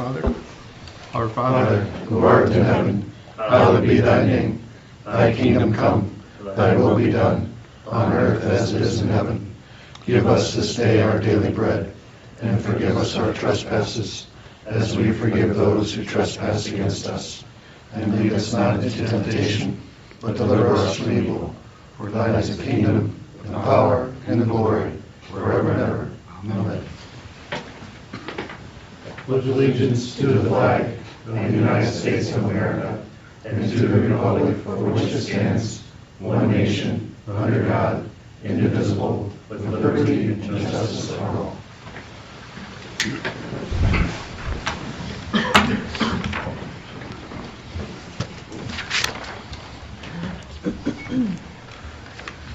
Father. Our Father, who art in heaven, hallowed be thy name. Thy kingdom come, thy will be done, on earth as it is in heaven. Give us this day our daily bread, and forgive us our trespasses, as we forgive those who trespass against us. And lead us not into temptation, but deliver us from evil. For thine is the kingdom, and the power, and the glory, forever and ever. Amen. Pledge allegiance to the flag of the United States of America, and to the republic for which it stands, one nation, under God, indivisible, with liberty and justice for all.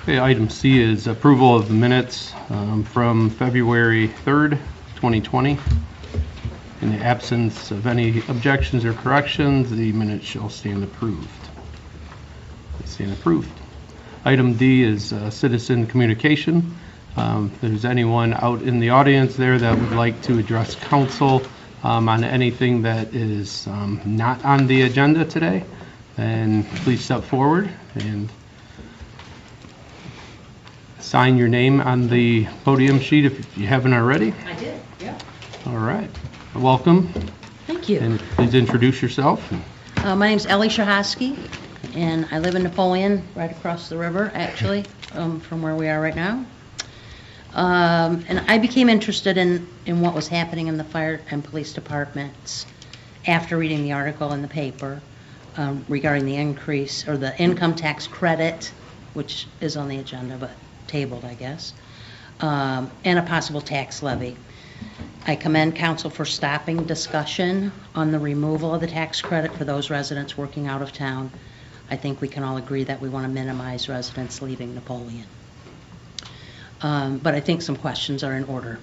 Okay, item C is approval of the minutes from February 3rd, 2020. In the absence of any objections or corrections, the minutes shall stand approved. They stand approved. Item D is citizen communication. If there's anyone out in the audience there that would like to address council on anything that is not on the agenda today, then please step forward and sign your name on the podium sheet if you haven't already. I did, yeah. All right. Welcome. Thank you. And please introduce yourself. My name's Ellie Shahosky, and I live in Napoleon, right across the river, actually, from where we are right now. And I became interested in what was happening in the fire and police departments after reading the article in the paper regarding the increase, or the income tax credit, which is on the agenda, but tabled, I guess, and a possible tax levy. I commend council for stopping discussion on the removal of the tax credit for those residents working out of town. I think we can all agree that we want to minimize residents leaving Napoleon. But I think some questions are in order.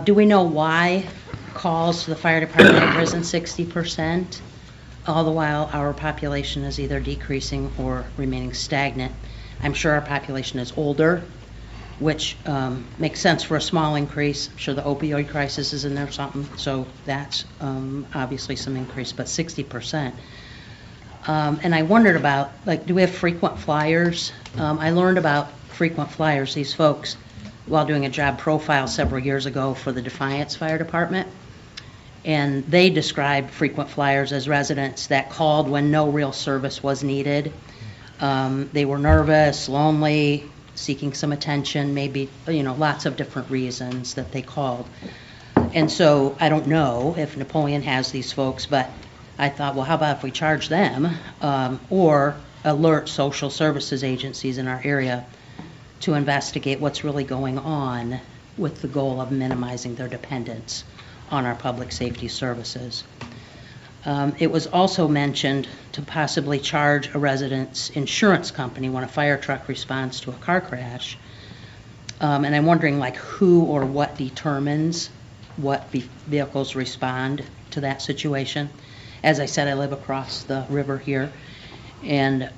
Do we know why calls to the fire department have risen 60%, all the while our population is either decreasing or remaining stagnant? I'm sure our population is older, which makes sense for a small increase. I'm sure the opioid crisis is in there or something, so that's obviously some increase, but 60%. And I wondered about, like, do we have frequent flyers? I learned about frequent flyers, these folks, while doing a job profile several years ago for the Defiance Fire Department. And they described frequent flyers as residents that called when no real service was needed. They were nervous, lonely, seeking some attention, maybe, lots of different reasons that they called. And so I don't know if Napoleon has these folks, but I thought, well, how about if we charge them or alert social services agencies in our area to investigate what's really going on with the goal of minimizing their dependence on our public safety services. It was also mentioned to possibly charge a resident's insurance company when a fire truck responds to a car crash. And I'm wondering, like, who or what determines what vehicles respond to that situation. As I said, I live across the river here, and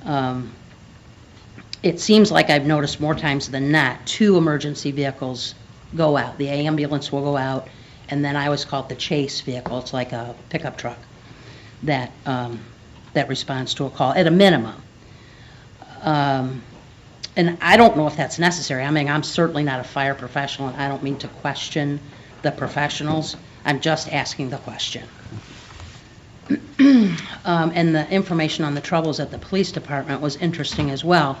it seems like I've noticed more times than not, 2 emergency vehicles go out. The ambulance will go out, and then I always call it the chase vehicle. It's like a pickup truck that responds to a call at a minimum. And I don't know if that's necessary. I mean, I'm certainly not a fire professional, and I don't mean to question the professionals. I'm just asking the question. And the information on the troubles at the police department was interesting as well.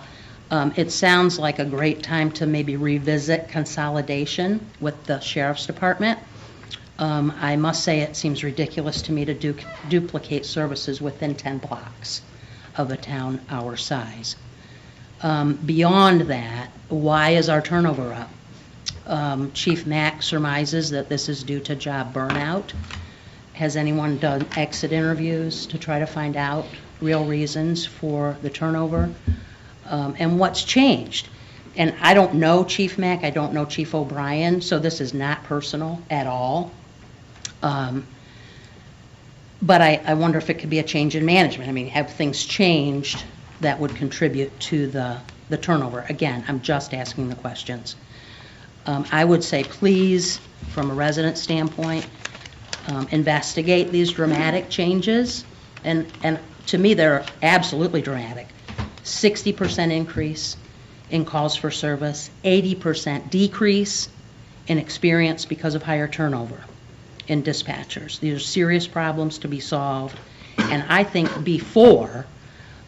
It sounds like a great time to maybe revisit consolidation with the sheriff's department. I must say it seems ridiculous to me to duplicate services within 10 blocks of a town our size. Beyond that, why is our turnover up? Chief Mack surmises that this is due to job burnout. Has anyone done exit interviews to try to find out real reasons for the turnover? And what's changed? And I don't know Chief Mack, I don't know Chief O'Brien, so this is not personal at all. But I wonder if it could be a change in management. I mean, have things changed that would contribute to the turnover? Again, I'm just asking the questions. I would say, please, from a resident standpoint, investigate these dramatic changes, and to me, they're absolutely dramatic. 60% increase in calls for service, 80% decrease in experience because of higher turnover in dispatchers. These are serious problems to be solved, and I think before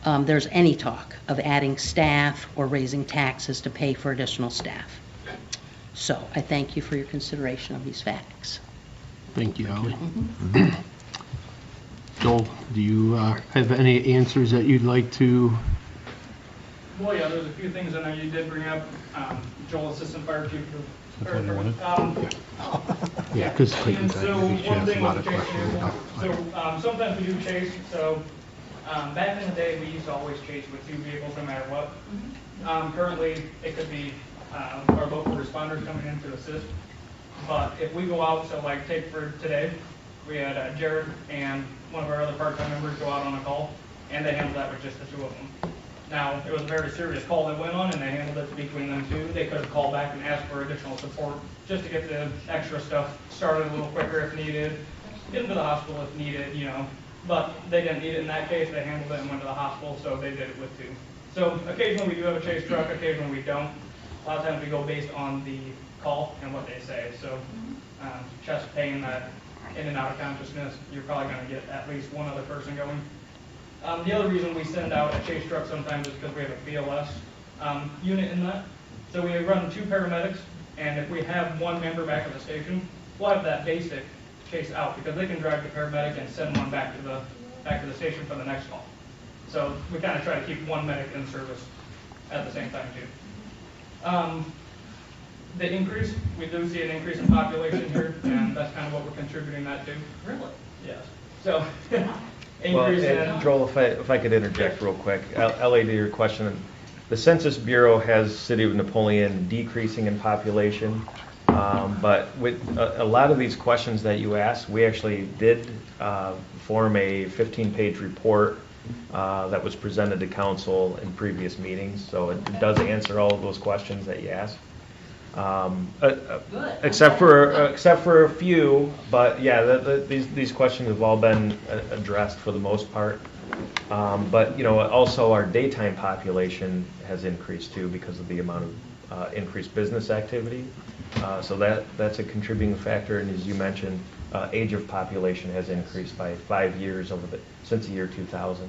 there's any talk of adding staff or raising taxes to pay for additional staff. So I thank you for your consideration of these facts. Thank you, Ally. Joel, do you have any answers that you'd like to? Well, yeah, there's a few things in there you did bring up. Joel, Assistant Fire Chief. Yeah, because And Clayton's so one thing with the chase vehicle, so sometimes we do chase, so back in the day, we used to always chase with 2 vehicles no matter what. Currently, it could be our local responders coming in to assist. But if we go out, so like take for today, we had Jared and one of our other part-time members go out on a call, and they handled that with just the 2 of them. Now, it was a very serious call that went on, and they handled it between them 2. They could have called back and asked for additional support just to get the extra stuff started a little quicker if needed, get them to the hospital if needed, you know. But they didn't need it in that case. They handled it and went to the hospital, so they did it with 2. So occasionally we do have a chase truck, occasionally we don't. A lot of times we go based on the call and what they say. So chest pain, that in and out of consciousness, you're probably going to get at least one other person going. The other reason we send out a chase truck sometimes is because we have a BLS unit in that. So we run 2 paramedics, and if we have one member back at the station, we'll have that basic chase out because they can drive the paramedic and send one back to the station for the next call. So we kind of try to keep one medic in service at the same time too. The increase, we do see an increase in population here, and that's kind of what we're contributing that to. Really? Yes. So, Well, increase in. and Joel, if I could interject real quick, LA, to your question, the Census Bureau has City of Napoleon decreasing in population, but with a lot of these questions that you asked, we actually did form a 15-page report that was presented to council in previous meetings, so it does answer all of those questions that you asked. Except for a few, but yeah, these questions have all been addressed for the most part. But you know, also our daytime population has increased too because of the amount of increased business activity. So that's a contributing factor. And as you mentioned, age of population has increased by 5 years since the year 2000.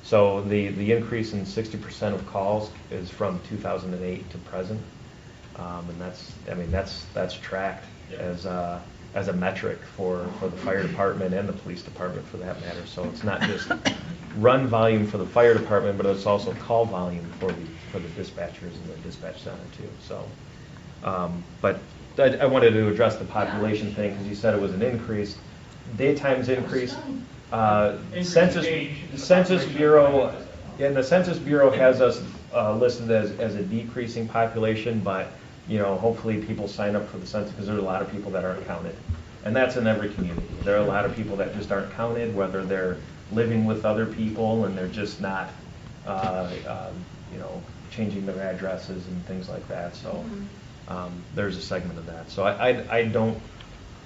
So the increase in 60% of calls is from 2008 to present. And that's tracked as a metric for the fire department and the police department for that matter. So it's not just run volume for the fire department, but it's also call volume for the dispatchers in the dispatch center too. So, but I wanted to address the population thing because you said it was an increase. Daytime's increased. Census Bureau, and the Census Bureau has us listed as a decreasing population, but you know, hopefully people sign up for the census because there's a lot of people that aren't counted. And that's in every community. There are a lot of people that just aren't counted, whether they're living with other people and they're just not, you know, changing their addresses and things like that. So there's a segment of that. So I don't,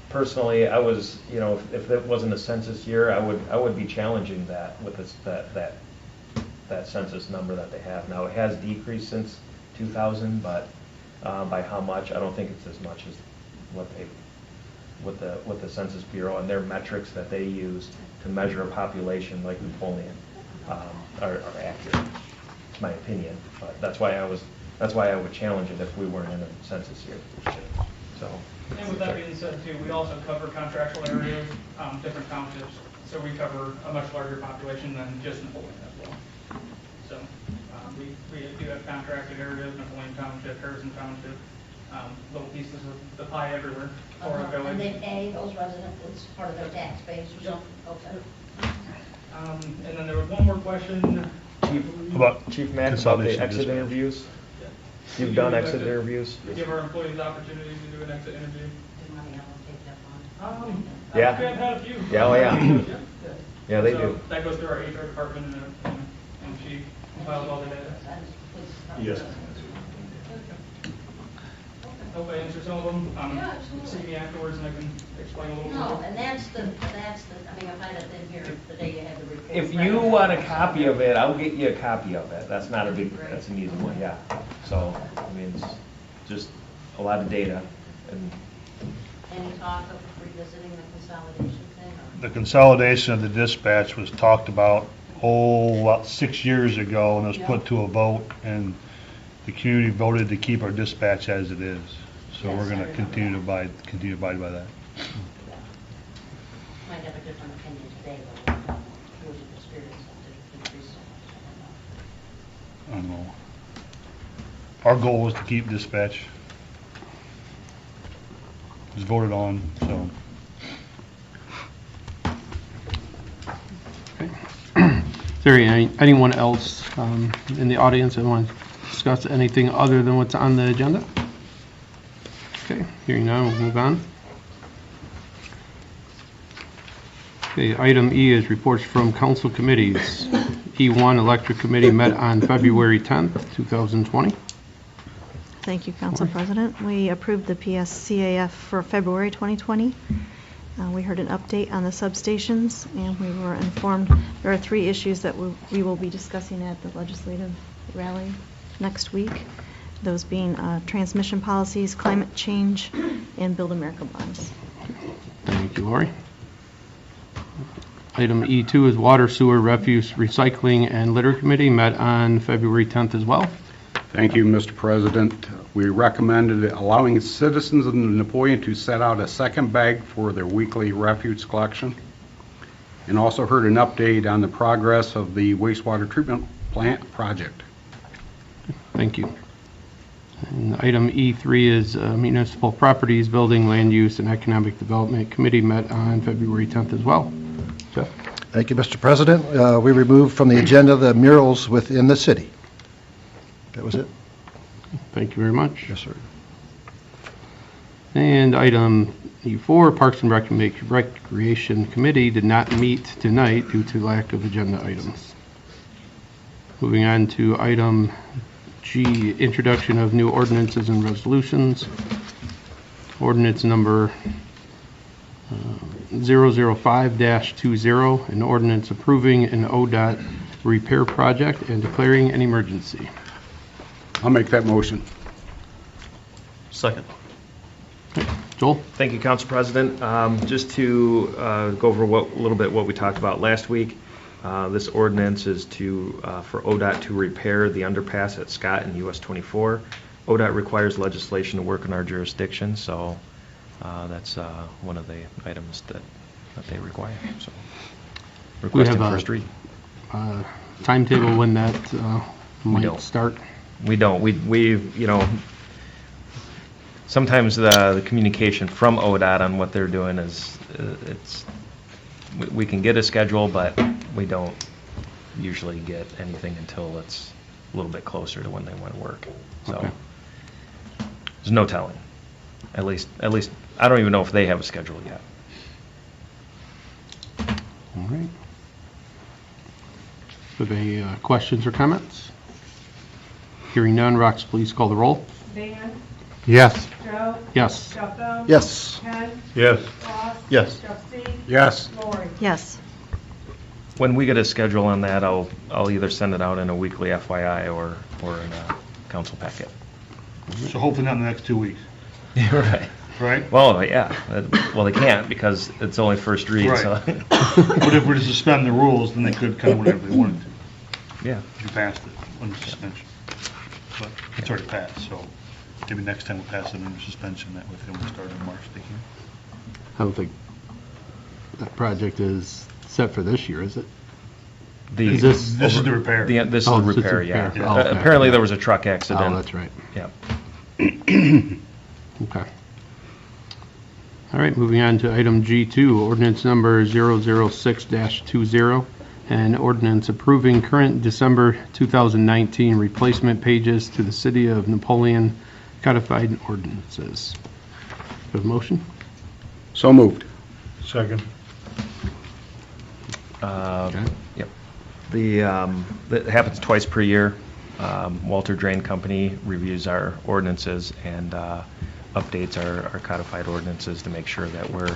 personally, I was, you know, if it wasn't a census year, I would be challenging that with this, that census number that they have. Now it has decreased since 2000, but by how much? I don't think it's as much as what the Census Bureau and their metrics that they use to measure a population like Napoleon are accurate. It's my opinion, but that's why I would challenge it if we weren't in a census year. So. And with that being said too, we also cover contractual areas, different townships, so we cover a much larger population than just Napoleon as well. So we do have contracted areas, Napoleon Township, Harrison Township, little pieces of the pie everywhere for our village. And they pay those residents, it's part of their tax base or something? Okay. And then there was one more question. Chief Mack, about the exit interviews. You've done exit interviews? Give our employees the opportunity to do an exit interview. Didn't want to take that on. Yeah. I've had a few. Yeah, oh yeah. Yeah, they So do. that goes through our HR department and she compiles all the data. Yes. hope I answered some of them. Yeah, absolutely. See me afterwards and I can explain a little No, more. and that's the, I mean, if I'd have been here the day you had the report. If you want a copy of it, I'll get you a copy of it. That's not a big, that's an easy one, yeah. So, I mean, it's just a lot of data and Any talk of revisiting the consolidation thing? Or? The consolidation of the dispatch was talked about, about 6 years ago, and it was put to a vote, and the community voted to keep our dispatch as it is. So Yes, we're I gonna remember. continue to abide by that. Might have a different opinion today, though, about who was experiencing the increase so much. I don't know. Our goal was to keep dispatch. It was voted on, so. Is there anyone else in the audience that wants to discuss anything other than what's on the agenda? Okay, hearing none, we'll move on. Okay, item E is reports from council committees. E1 Electric Committee met on February 10th, 2020. Thank you, Council President. We approved the PSCAF for February 2020. We heard an update on the substations, and we were informed there are 3 issues that we will be discussing at the legislative rally next week, those being transmission policies, climate change, and Build America bonds. Thank you, Lori. Item E2 is Water, Sewer, Refuse, Recycling, and Litter Committee met on February 10th as well. Thank you, Mr. President. We recommended allowing citizens of Napoleon to set out a second bag for their weekly refuse collection, and also heard an update on the progress of the wastewater treatment plant project. Thank you. And item E3 is Municipal Properties, Building, Land Use, and Economic Development Committee met on February 10th as well. Jeff? Thank you, Mr. President. We removed from the agenda the murals within the city. That was it? Thank you very much. Yes, sir. And item E4, Parks and Recreation Committee did not meet tonight due to lack of agenda items. Moving on to item G, introduction of new ordinances and resolutions. Ordinance number 005-20, an ordinance approving an ODOT repair project and declaring an emergency. I'll make that motion. second. Joel? Thank you, Council President. Just to go over a little bit what we talked about last week, this ordinance is for ODOT to repair the underpass at Scott and US 24. ODOT requires legislation to work in our jurisdiction, so that's one of the items that they require. So, requesting have a- first read. Timetable when that might don't. start? We don't. We sometimes the communication from ODOT on what they're doing is we can get a schedule, but we don't usually get anything until it's a little bit closer to when they want to work. So Okay. there's no telling. At least I don't even know if they have a schedule yet. All right. Have any questions or comments? Hearing none, Rox, please call the roll. Dan, Yes. Joe, Yes. Sheffield. Yes. Ken, Yes. Ross. Yes. Trustee, Yes. Lori. Yes. When we get a schedule on that, I'll either send it out in a weekly FYI or in a council packet. So hopefully not in the next 2 weeks, Right. right? Well, yeah. Well, they can't because it's only first read. Right. So But if we're to suspend the rules, then they could come whenever they wanted to, yeah. if you passed it under suspension. But it's already passed, so maybe next time we'll pass it under suspension, that way if they want to start in March, they can. I don't think that project is set for this year, is it? Is this? This is the repair. This is Oh, the this is repair, yeah. repair. Oh, okay. Apparently there was a truck accident. Oh, that's right. Yeah. Okay. All right, moving on to item G2, ordinance number 006-20, and ordinance approving current December 2019 replacement pages to the City of Napoleon codified ordinances. Have a motion? So moved. Second. Okay. Yep. That happens twice per year. Walter Drain Company reviews our ordinances and updates our codified ordinances to make sure that we're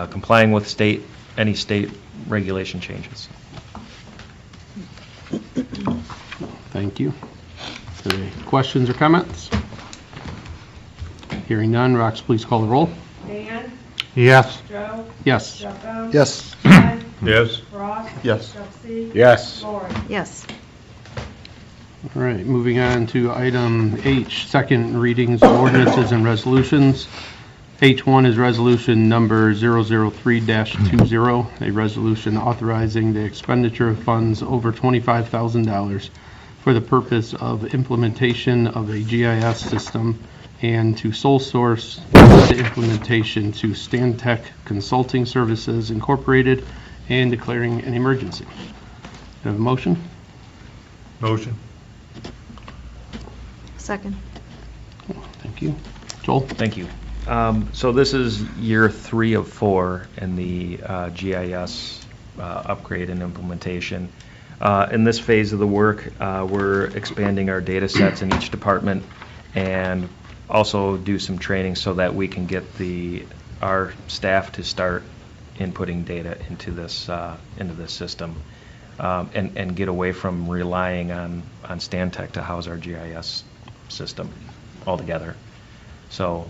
complying with any state regulation changes. Thank you. Any questions or comments? Hearing none, Rox, please call the roll. Dan? Yes. Joe? Yes. Jeff? Yes. Ken? Yes. Ross? Yes. Josie? Yes. Lori? Yes. All right, moving on to item H, second readings of ordinances and resolutions. H1 is resolution number 003-20, a resolution authorizing the expenditure of funds over $25,000 for the purpose of implementation of a GIS system and to sole source the implementation to Stantec Consulting Services Incorporated and declaring an emergency. Do I have a motion? Motion. Second. Thank you. Joel? Thank you. So this is year 3 of 4 in the GIS upgrade and implementation. In this phase of the work, we're expanding our data sets in each department and also do some training so that we can get our staff to start inputting data into this system and get away from relying on Stantec to house our GIS system altogether. So,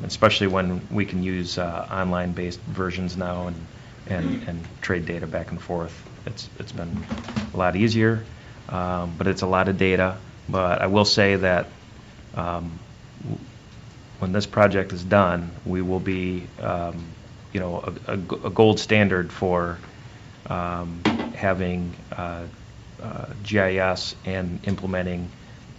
especially when we can use online-based versions now and trade data back and forth, it's been a lot easier, but it's a lot of data. But I will say that when this project is done, we will be, a gold standard for having GIS and implementing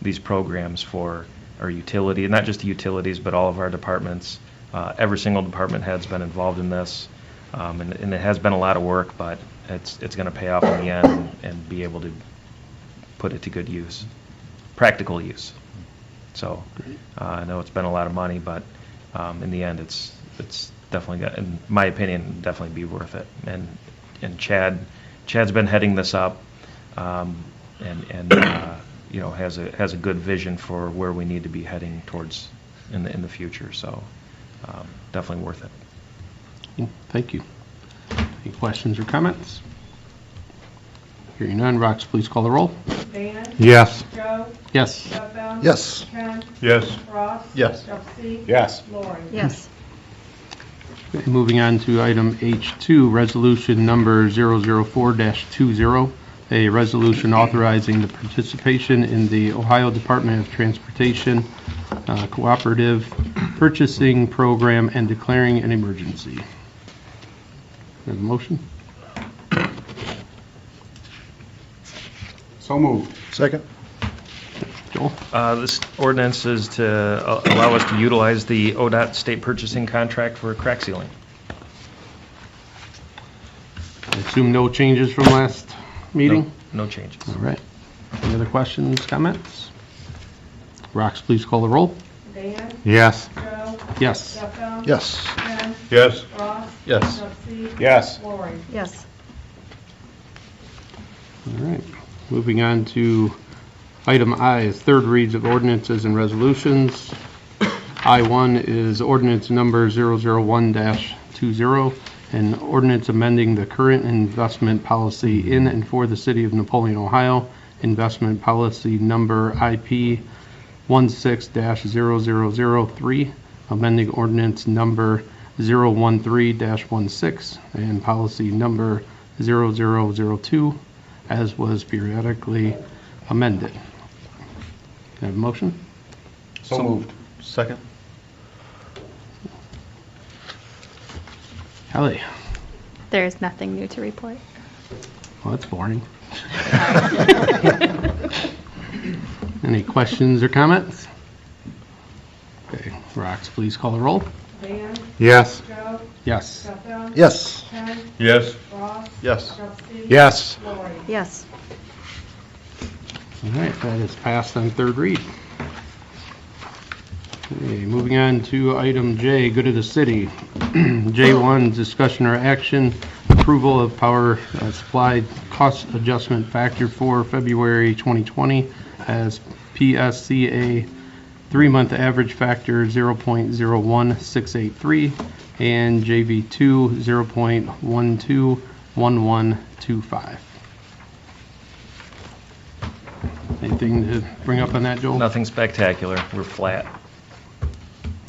these programs for our utility, and not just the utilities, but all of our departments. Every single department head's been involved in this, and it has been a lot of work, but it's going to pay off in the end and be able to put it to good use, practical use. So I know it's been a lot of money, but in the end, it's definitely, in my opinion, definitely be worth it. And Chad's been heading this up, and has a good vision for where we need to be heading towards in the future. So definitely worth it. Thank you. Any questions or comments? Hearing none, Rox, please call the roll. Dan? Yes. Joe? Yes. Jeff? Yes. Ken? Yes. Ross? Yes. Josie? Yes. Lori? Yes. Okay, moving on to item H2, resolution number 004-20, a resolution authorizing the participation in the Ohio Department of Transportation Cooperative Purchasing Program and declaring an emergency. Have a motion? So moved. Second. Joel? This ordinance is to allow us to utilize the ODOT state purchasing contract for crack sealing. I assume no changes from last meeting? No changes. All right. Any other questions, comments? Rox, please call the roll. Dan? Yes. Joe? Yes. Jeff? Yes. Ken? Yes. Ross? Yes. Josie? Yes. Lori? Yes. All right. Moving on to item I is third reads of ordinances and resolutions. I1 is ordinance number 001-20, an ordinance amending the current investment policy in and for the city of Napoleon, Ohio, investment policy number IP 16-0003, amending ordinance number 013-16, and policy number 0002, as was periodically amended. Can I have a motion? So moved. Second. Kelly? There's nothing new to report. Well, that's boring. Any questions or comments? Okay, Rox, please call the roll. Dan? Yes. Joe? Yes. Jeff? Yes. Ken? Yes. Ross? Yes. Josie? Yes. Lori? Yes. All right, that is passed on third read. Okay, moving on to item J, good of the city. J1, discussion or action, approval of power supply cost adjustment factor for February 2020 as PSCA 3-month average factor 0.01683, and JV2 0.121125. Anything to bring up on that, Joel? Nothing spectacular. We're flat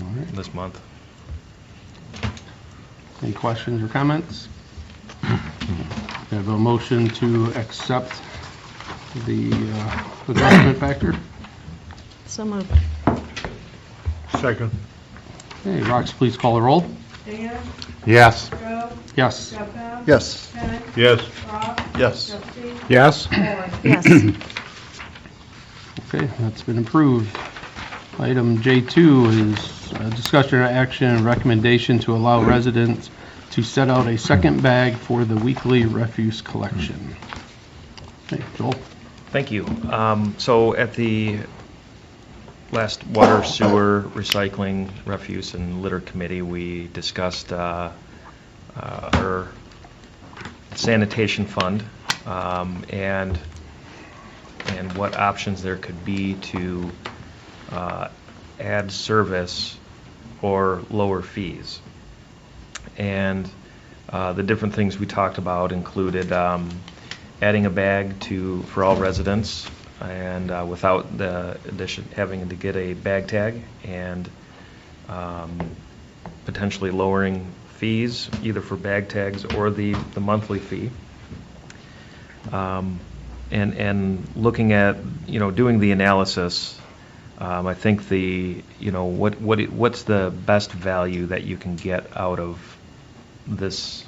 All right. this month. Any questions or comments? We have a motion to accept the adjustment factor. So moved. Second. Okay, Rox, please call the roll. Dan? Yes. Joe? Yes. Jeff? Yes. Ken? Yes. Rob? Yes. Josie? Yes? Lauren? Yes. Okay, that's been approved. Item J2 is discussion or action and recommendation to allow residents to set out a second bag for the weekly refuse collection. Okay, Joel? Thank you. So at the last water, sewer, recycling, refuse, and litter committee, we discussed our sanitation fund and what options there could be to add service or lower fees. And the different things we talked about included adding a bag for all residents, and without the addition having to get a bag tag, and potentially lowering fees either for bag tags or the monthly fee. And looking at, doing the analysis, I think what's the best value that you can get out of this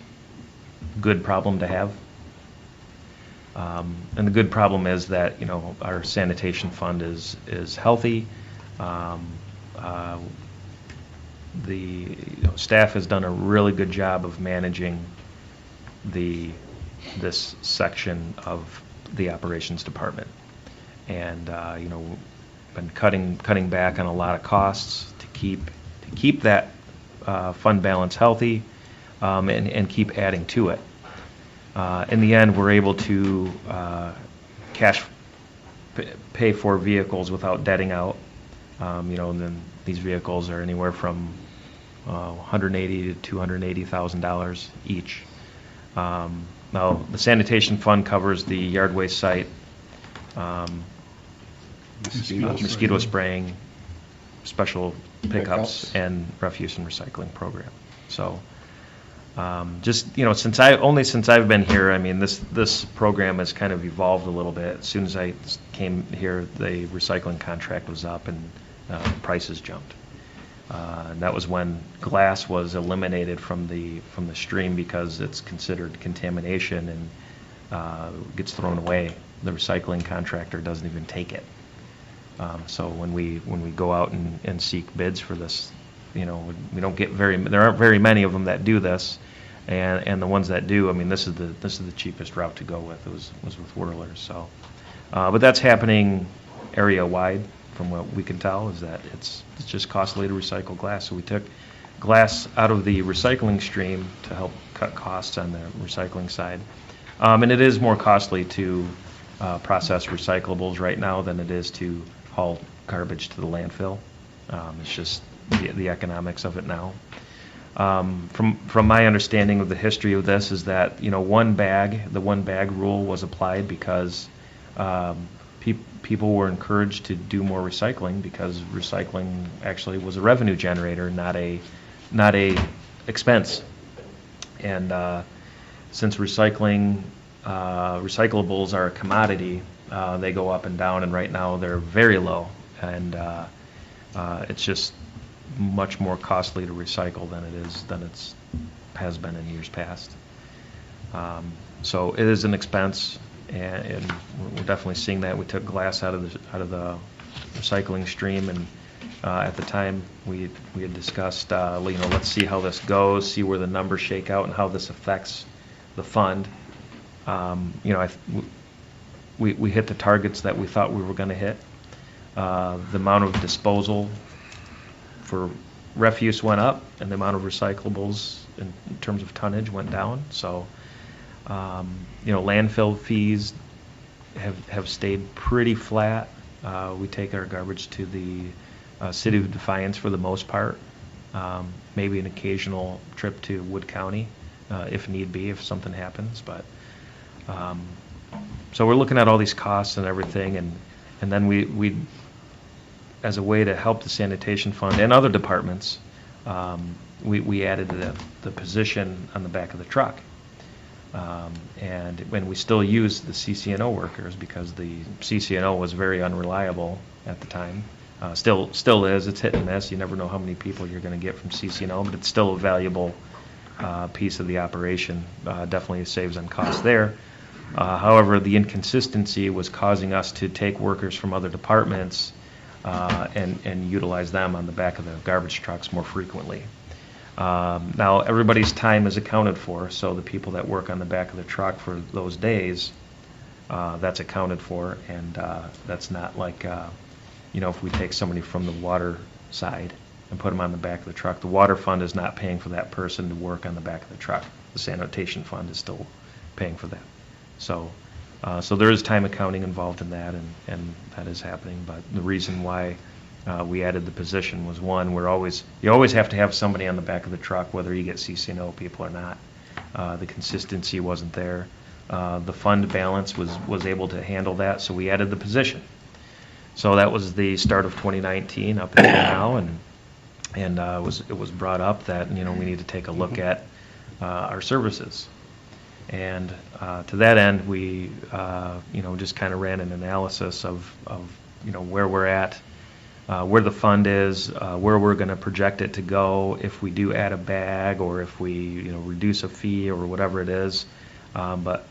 good problem to have? And the good problem is that, our sanitation fund is healthy. The staff has done a really good job of managing this section of the operations department, and been cutting back on a lot of costs to keep that fund balance healthy, and keep adding to it. In the end, we're able to cash pay for vehicles without debting out. And then these vehicles are anywhere from $180,000 to $280,000 each. Now, the sanitation fund covers the yard waste site, mosquito spraying, special pickups, and refuse and recycling program. So, since I've been here, this program has kind of evolved a little bit. As soon as I came here, the recycling contract was up and prices jumped. And that was when glass was eliminated from the stream because it's considered contamination and gets thrown away. The recycling contractor doesn't even take it. So when we go out and seek bids for this, we don't get there aren't very many of them that do this, and the ones that do, this is the cheapest route to go with. It was with whirlers. So, but that's happening area wide. From what we can tell, is that it's just costly to recycle glass. So we took glass out of the recycling stream to help cut costs on the recycling side. And it is more costly to process recyclables right now than it is to haul garbage to the landfill. It's just the economics of it now. From my understanding of the history of this is that the one bag rule was applied because people were encouraged to do more recycling because recycling actually was a revenue generator, not a expense. And since recyclables are a commodity, they go up and down, and right now they're very low, and it's just much more costly to recycle than it has been in years past. So it is an expense. And we're definitely seeing that. We took glass out of the recycling stream, and at the time we had discussed, let's see how this goes, see where the numbers shake out, and how this affects the fund. We hit the targets that we thought we were going to hit. The amount of disposal for refuse went up, and the amount of recyclables in terms of tonnage went down. So. Landfill fees have stayed pretty flat. We take our garbage to the City of Defiance for the most part. Maybe an occasional trip to Wood County, if need be, if something happens, but, so we're looking at all these costs and everything, and then we, as a way to help the sanitation fund and other departments, we added the position on the back of the truck. And when we still use the CCNO workers, because the CCNO was very unreliable at the time. Still is. It's hit and miss. You never know how many people you're going to get from CCNO, but it's still a valuable piece of the operation. Definitely saves on costs there. However, the inconsistency was causing us to take workers from other departments and utilize them on the back of the garbage trucks more frequently. Now, everybody's time is accounted for, so the people that work on the back of the truck for those days, that's accounted for, and that's not like, if we take somebody from the water side and put them on the back of the truck, the water fund is not paying for that person to work on the back of the truck. The sanitation fund is still paying for that. So there is time accounting involved in that, and that is happening, but the reason why we added the position was, one, you always have to have somebody on the back of the truck, whether you get CCNO people or not. The consistency wasn't there. The fund balance was able to handle that, so we added the position. So that was the start of 2019 up until now, and it was brought up that we need to take a look at our services. And to that end, we just kind of ran an analysis of where we're at. Where the fund is, where we're going to project it to go if we do add a bag or if we reduce a fee or whatever it is. But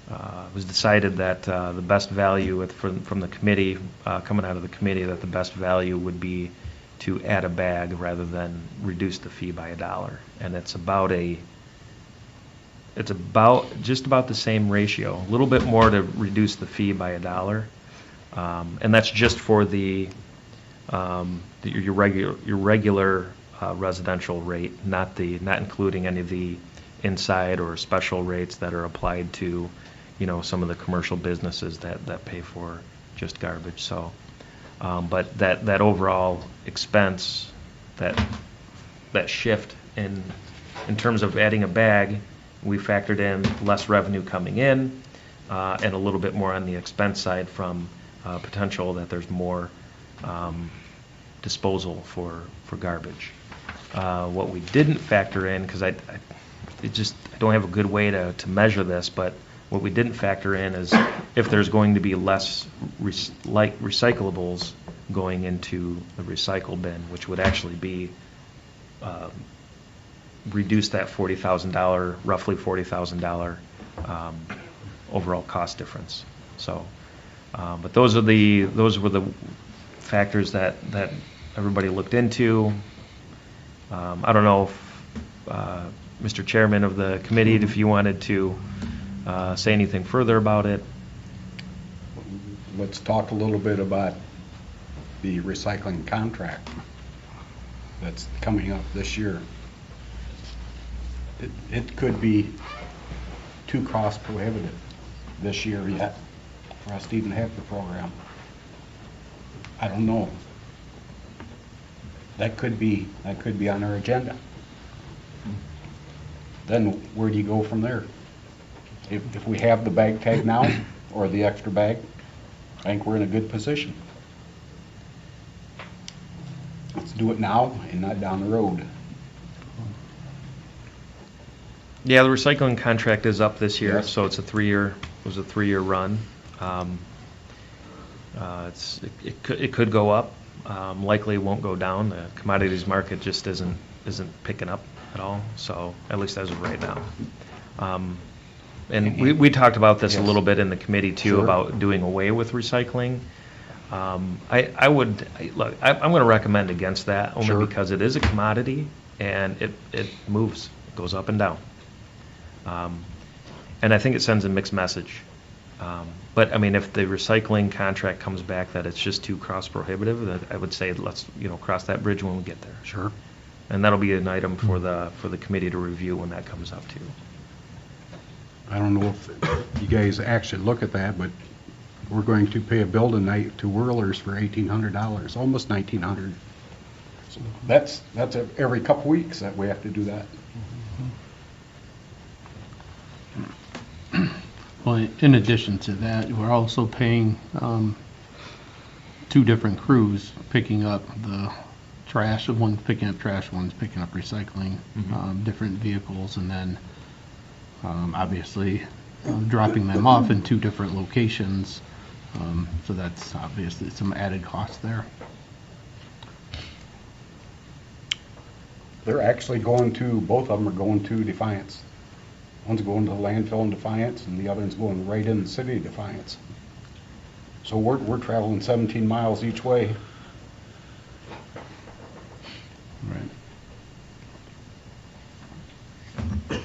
it was decided that the best value from the committee, coming out of the committee, that the best value would be to add a bag rather than reduce the fee by $1. And it's just about the same ratio, a little bit more to reduce the fee by $1. And that's just for your regular residential rate, not including any of the inside or special rates that are applied to, some of the commercial businesses that pay for just garbage. So, but that overall expense, that shift in terms of adding a bag, we factored in less revenue coming in, and a little bit more on the expense side from potential that there's more disposal for garbage. What we didn't factor in, because I don't have a good way to measure this, but what we didn't factor in is if there's going to be less recyclables going into the recycle bin, which would actually be reduce that $40,000, roughly $40,000 overall cost difference. So. But those were the factors that everybody looked into. I don't know if Mr. Chairman of the committee, if you wanted to say anything further about it. Let's talk a little bit about the recycling contract that's coming up this year. It could be too cost prohibitive this year yet for us to even have the program. I don't know. That could be on our agenda. Then where do you go from there? If we have the bag tag now or the extra bag, I think we're in a good position. Let's do it now and not down the road. Yeah, the recycling contract is up this year, Yes. so it's a 3-year run. It could go up. Likely won't go down. The commodities market just isn't picking up at all. So at least as of right now. And we talked about this a little bit in the committee too, Sure. about doing away with recycling. I'm going to recommend against that only Sure. because it is a commodity and it moves, it goes up and down. And I think it sends a mixed message. But I mean, if the recycling contract comes back that it's just too cost prohibitive, then I would say let's cross that bridge when we get there. Sure. And that'll be an item for the committee to review when that comes up too. I don't know if you guys actually look at that, but we're going to pay a bill tonight to Whirlers for $1,800, almost $1,900. So that's every couple weeks that we have to do that. Well, in addition to that, we're also paying 2 different crews picking up the trash. One's picking up trash, one's picking up recycling, different vehicles, and then obviously dropping them off in 2 different locations. So that's obviously some added cost there. They're actually going to, both of them are going to Defiance. One's going to the landfill in Defiance, and the other one's going right in the city of Defiance. So we're traveling 17 miles each way. Right.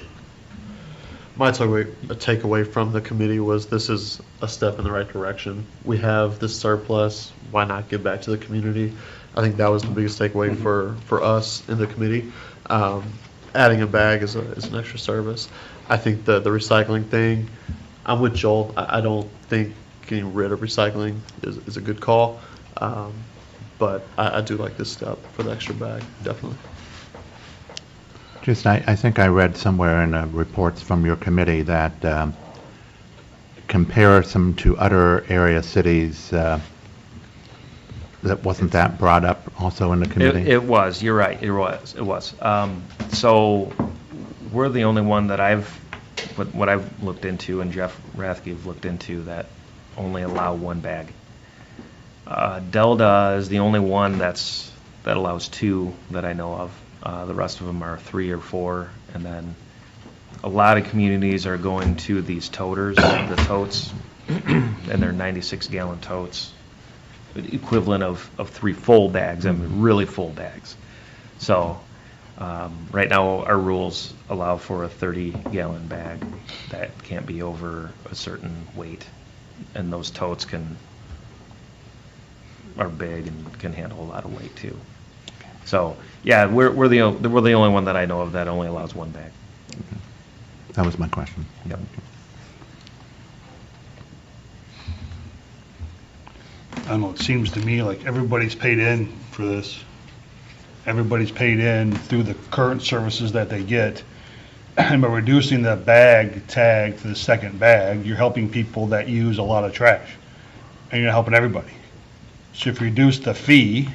My takeaway from the committee was this is a step in the right direction. We have this surplus. Why not give back to the community? I think that was the biggest takeaway for us in the committee. Adding a bag is an extra service. I think the recycling thing, I'm with Joel. I don't think getting rid of recycling is a good call. But I do like this step for the extra bag, definitely. I think I read somewhere in reports from your committee that comparison to other area cities, that wasn't that brought up also in the committee? It was, you're right, it was. So we're the only one that what I've looked into and Jeff Rathke have looked into that only allow 1 bag. Delta is the only one that allows 2 that I know of. The rest of them are 3 or 4, and then a lot of communities are going to these toters, the totes, and they're 96-gallon totes, equivalent of 3 full bags. I mean, really full bags. So right now our rules allow for a 30-gallon bag that can't be over a certain weight, and those totes are big and can handle a lot of weight too. So yeah, we're the only one that I know of that only allows 1 bag. That was my question. Yep. I don't know, it seems to me like everybody's paid in for this. Everybody's paid in through the current services that they get. And by reducing the bag tag to the second bag, you're helping people that use a lot of trash. And you're helping everybody. So if you reduce the fee,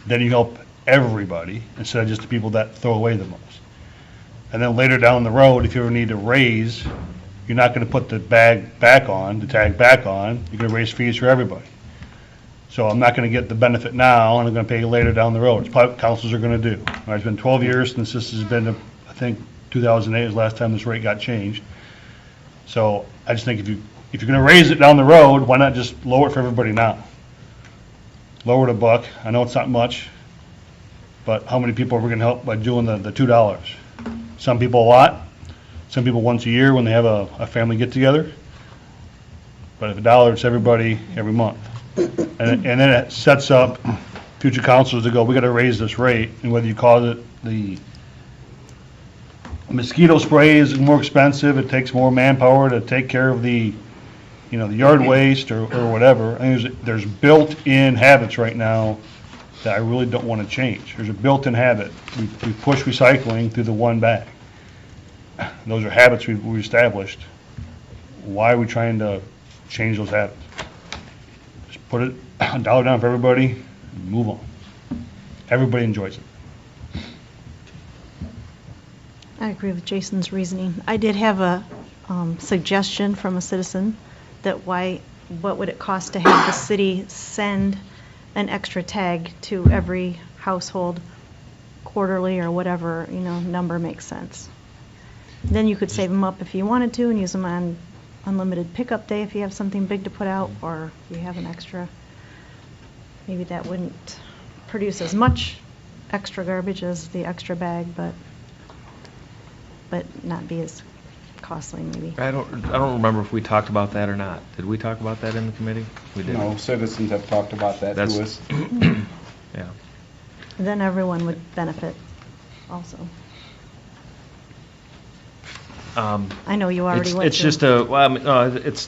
then you help everybody instead of just the people that throw away the most. And then later down the road, if you ever need to raise, you're not going to put the bag back on, the tag back on. You're going to raise fees for everybody. So I'm not going to get the benefit now, and I'm going to pay later down the road. It's what councils are going to do. All right, it's been 12 years since this has been, I think 2008 is the last time this rate got changed. So I just think if you're going to raise it down the road, why not just lower it for everybody now? Lower it $1. I know it's not much, but how many people are we going to help by doing the $2? Some people a lot. Some people once a year when they have a family get-together. But if $1, it's everybody every month. And then it sets up future councils to go, we got to raise this rate, and whether you call it the mosquito spray is more expensive, it takes more manpower to take care of the yard waste or whatever. I think there's built-in habits right now that I really don't want to change. There's a built-in habit. We push recycling through the 1 bag. Those are habits we established. Why are we trying to change those habits? Just put it $1 down for everybody and move on. Everybody enjoys it. I agree with Jason's reasoning. I did have a suggestion from a citizen that what would it cost to have the city send an extra tag to every household quarterly or whatever, number makes sense. Then you could save them up if you wanted to and use them on unlimited pickup day if you have something big to put out, or if you have an extra, maybe that wouldn't produce as much extra garbage as the extra bag, but not be as costly maybe. I don't remember if we talked about that or not. Did we talk about that in the committee? We did. No, citizens have talked about that to us. Yeah. And then everyone would benefit also. I know you already went It's to. just a, well, I mean, it's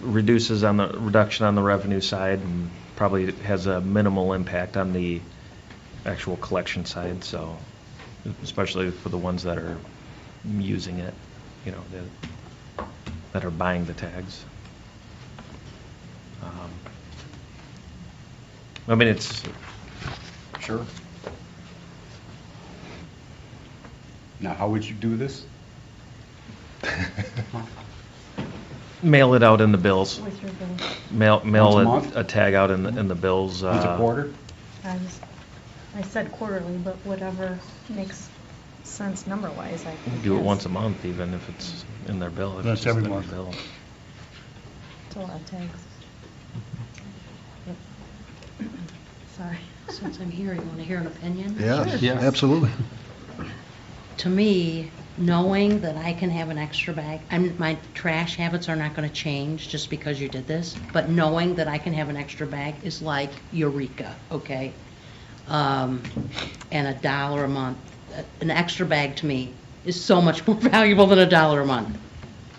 reduces on the, reduction on the revenue side and probably has a minimal impact on the actual collection side, so, especially for the ones that are using it, you know, that are buying the tags. I mean, it's, Sure. Now, how would you do this? mail it out in the bills. With your bill. Mail Once a month? a tag out in the bills. Once a quarter? I said quarterly, but whatever makes sense number-wise, I think. Do it yes. once a month, even if it's in their bill. if That's it's just every in their month. bill. It's a lot of tags. Sorry. Since I'm here, you want to hear an opinion? Yes, Yes. absolutely. To me, knowing that I can have an extra bag, my trash habits are not going to change just because you did this, but knowing that I can have an extra bag is like eureka, okay? And $1 a month, an extra bag to me is so much more valuable than $1 a month.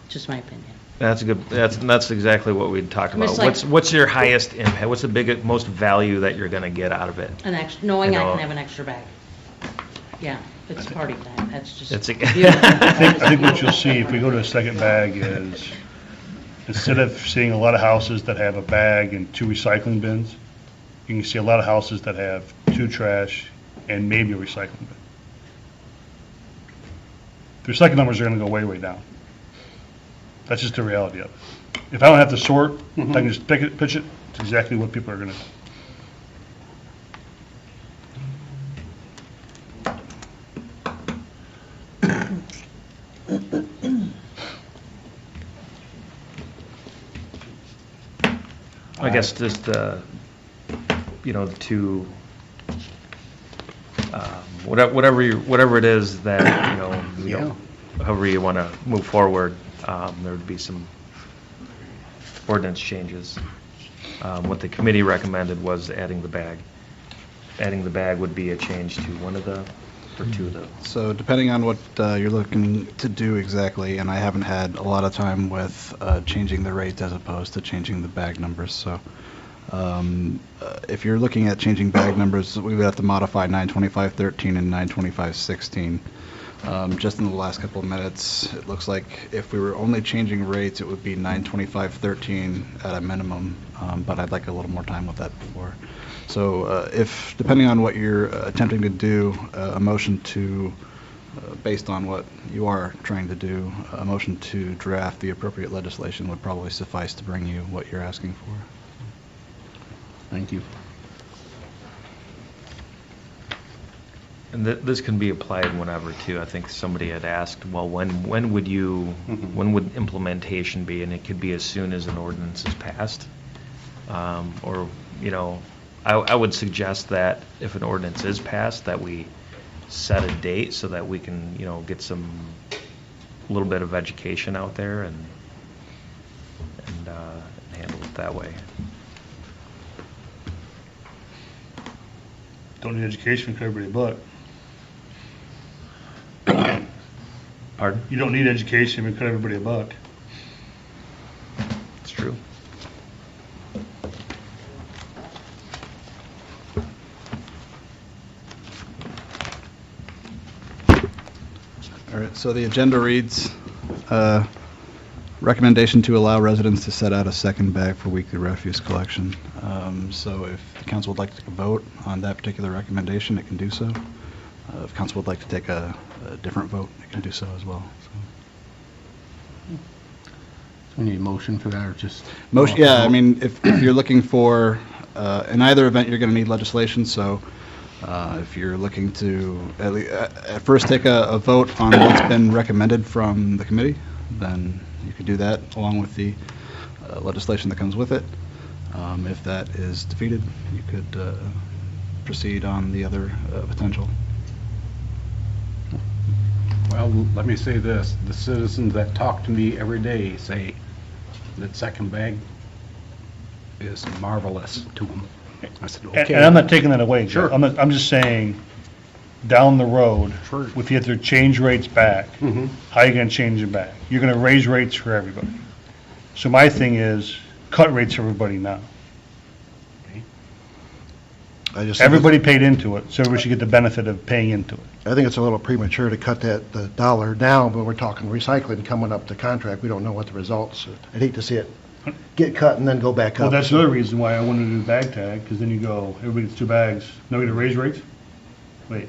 Just my opinion. That's a good. That's exactly what we talked I mean, about. it's like- What's your highest impact? What's the biggest, most value that you're going to get out of it? An extra, knowing I know. can have an extra bag. Yeah, it's party time. That's just. It's a- beautiful. I think what you'll see if we go to a second bag is, instead of seeing a lot of houses that have a bag and 2 recycling bins, you can see a lot of houses that have 2 trash and maybe a recycling bin. The recycling numbers are gonna go way, way down. That's just the reality of it. If I don't have to sort, I can just pick it, pitch it, it's exactly what people are gonna do. I guess just, you know, to, whatever it is that, you know, however you want to move forward, there would be some ordinance changes. What the committee recommended was adding the bag. Adding the bag would be a change to one of the, or 2 of the. So depending on what you're looking to do exactly, and I haven't had a lot of time with changing the rates as opposed to changing the bag numbers, so if you're looking at changing bag numbers, we would have to modify 925.13 and 925.16. Just in the last couple of minutes, it looks like if we were only changing rates, it would be 925.13 at a minimum, but I'd like a little more time with that before. So if, depending on what you're attempting to do, a motion to, based on what you are trying to do, a motion to draft the appropriate legislation would probably suffice to bring you what you're asking for. Thank you. And this can be applied whenever too. I think somebody had asked, well, when would you, when would implementation be? And it could be as soon as an ordinance is passed. Or, you know, I would suggest that if an ordinance is passed, that we set a date so that we can, you know, get some, a little bit of education out there and handle it that way. Don't need education for everybody but. Pardon? You don't need education if you cut everybody a buck. It's true. All right, so the agenda reads, recommendation to allow residents to set out a second bag for weekly refuse collection. So if the council would like to take a vote on that particular recommendation, it can do so. If council would like to take a different vote, it can do so as well. So. We need a motion for that or just? Motion, yeah, I mean, if you're looking for, in either event, you're going to need legislation, so if you're looking to at first take a vote on what's been recommended from the committee, then you could do that along with the legislation that comes with it. If that is defeated, you could proceed on the other potential. Well, let me say this, the citizens that talk to me every day say that second bag is marvelous to them. I said, okay. And I'm not taking that away, Joe. Sure. I'm just saying, down the road, Sure. if you have to change rates back, how are you gonna change it back? You're gonna raise rates for everybody. So my thing is, cut rates for everybody now. Everybody paid into it, so everybody should get the benefit of paying into it. I think it's a little premature to cut the dollar down, but we're talking recycling coming up to contract. We don't know what the results. I'd hate to see it get cut and then go back up. Well, that's another reason why I wanted to do bag tag, because then you go, everybody gets 2 bags. Now we get to raise rates? Wait.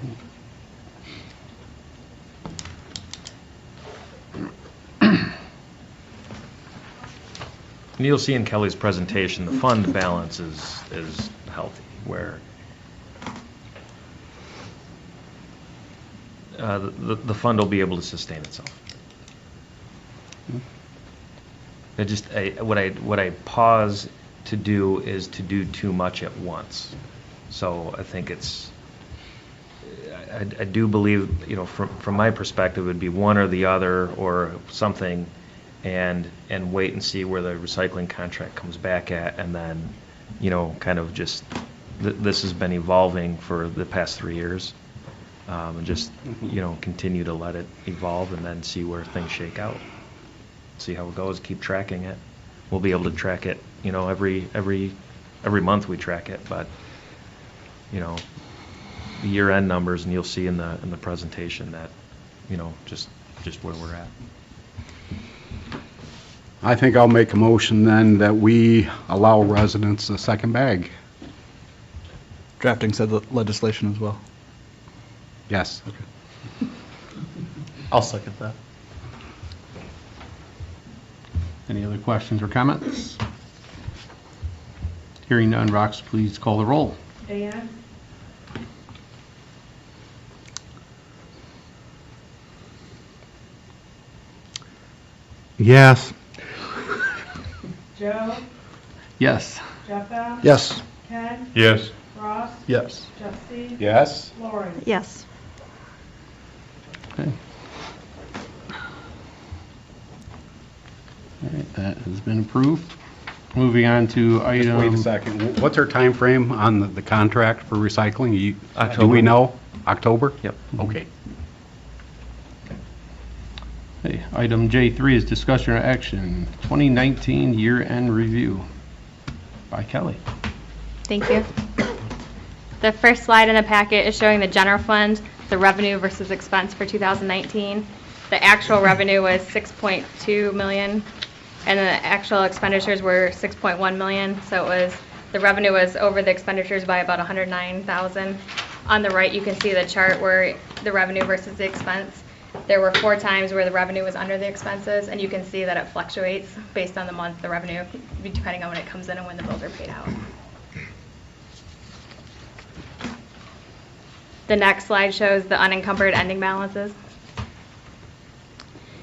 And you'll see in Kelly's presentation, the fund balance is healthy, where the fund will be able to sustain itself. What I pause to do is to do too much at once. So I think I do believe, from my perspective, it would be one or the other or something, and wait and see where the recycling contract comes back at, and then, kind of just, this has been evolving for the past 3 years, and just, continue to let it evolve and then see where things shake out. See how it goes, keep tracking it. We'll be able to track it, every month we track it, but, the year-end numbers, and you'll see in the presentation that, just where we're at. I think I'll make a motion then that we allow residents a second bag. Drafting said legislation as well. Yes. I'll second that. Any other questions or comments? Hearing none, Rox, please call the roll. Dan? Yes. Joe? Yes. Jeffa? Yes. Ken? Yes. Ross? Yes. Jesse? Yes. Lori? Yes. Okay. All right, that has been approved. Moving on to item. Wait a second. What's our time frame on the contract for recycling? Do October. we know? October? Yep. Okay. Okay, item J3 is discussion or action, 2019 year-end review by Kelly. Thank you. The first slide in the packet is showing the general fund, the revenue versus expense for 2019. The actual revenue was 6.2 million, and the actual expenditures were 6.1 million. So the revenue was over the expenditures by about 109,000. On the right, you can see the chart where the revenue versus the expense. There were 4 times where the revenue was under the expenses, and you can see that it fluctuates based on the month, the revenue, depending on when it comes in and when the bills are paid out. The next slide shows the unencumbered ending balances.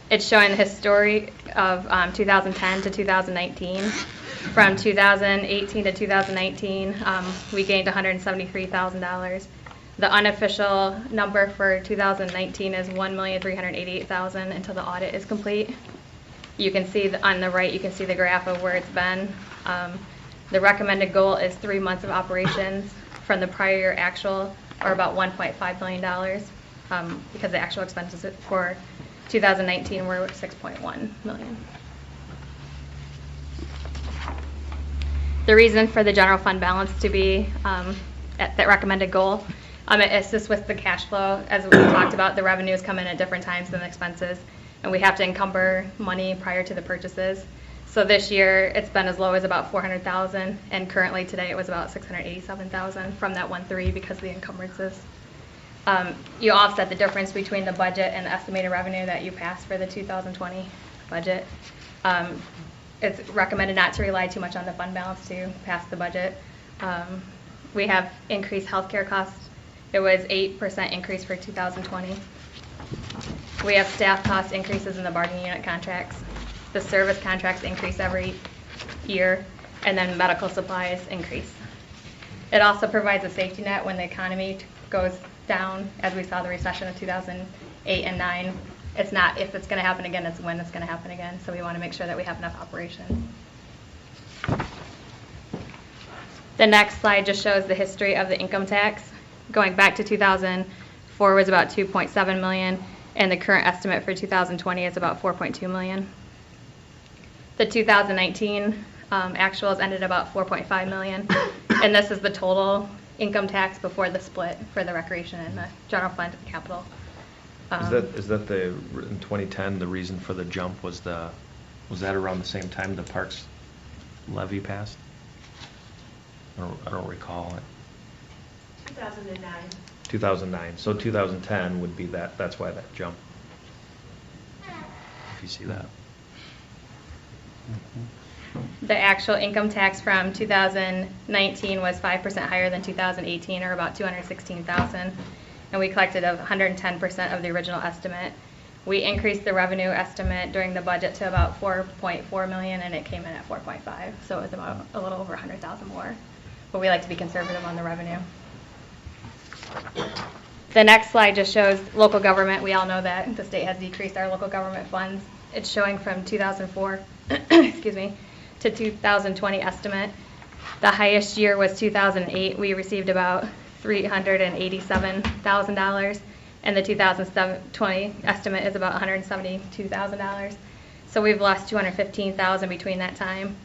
It's showing the history of 2010 to 2019. From 2018 to 2019, we gained $173,000. The unofficial number for 2019 is $1,388,000 until the audit is complete. You can see on the right, you can see the graph of where it's been. The recommended goal is 3 months of operations. From the prior year actual, or about $1.5 million, because the actual expenses for 2019 were 6.1 million. The reason for the general fund balance to be at that recommended goal, it assists with the cash flow. As we talked about, the revenues come in at different times than the expenses, and we have to encumber money prior to the purchases. So this year, it's been as low as about 400,000, and currently today it was about 687,000 from that 1.3 because of the encumbrances. You offset the difference between the budget and the estimated revenue that you passed for the 2020 budget. It's recommended not to rely too much on the fund balance to pass the budget. We have increased healthcare costs. It was 8% increase for 2020. We have staff cost increases in the bargaining unit contracts. The service contracts increase every year, and then medical supplies increase. It also provides a safety net when the economy goes down, as we saw the recession of 2008 and 9. It's not if it's going to happen again, it's when it's going to happen again. So we want to make sure that we have enough operations. The next slide just shows the history of the income tax. Going back to 2004 was about 2.7 million, and the current estimate for 2020 is about 4.2 million. The 2019 actuals ended about 4.5 million, and this is the total income tax before the split for the recreation and the general fund capital. Is that the, in 2010, the reason for the jump was that around the same time the parks levy passed? I don't recall it. 2009. 2009, so 2010 would be that's why that jump. If you see that. The actual income tax from 2019 was 5% higher than 2018, or about 216,000, and we collected 110% of the original estimate. We increased the revenue estimate during the budget to about 4.4 million, and it came in at 4.5, so it was about a little over 100,000 more. But we like to be conservative on the revenue. The next slide just shows local government. We all know that the state has decreased our local government funds. It's showing from 2004, excuse me, to 2020 estimate. The highest year was 2008. We received about $387,000, and the 2020 estimate is about $172,000. So we've lost $215,000 between that time.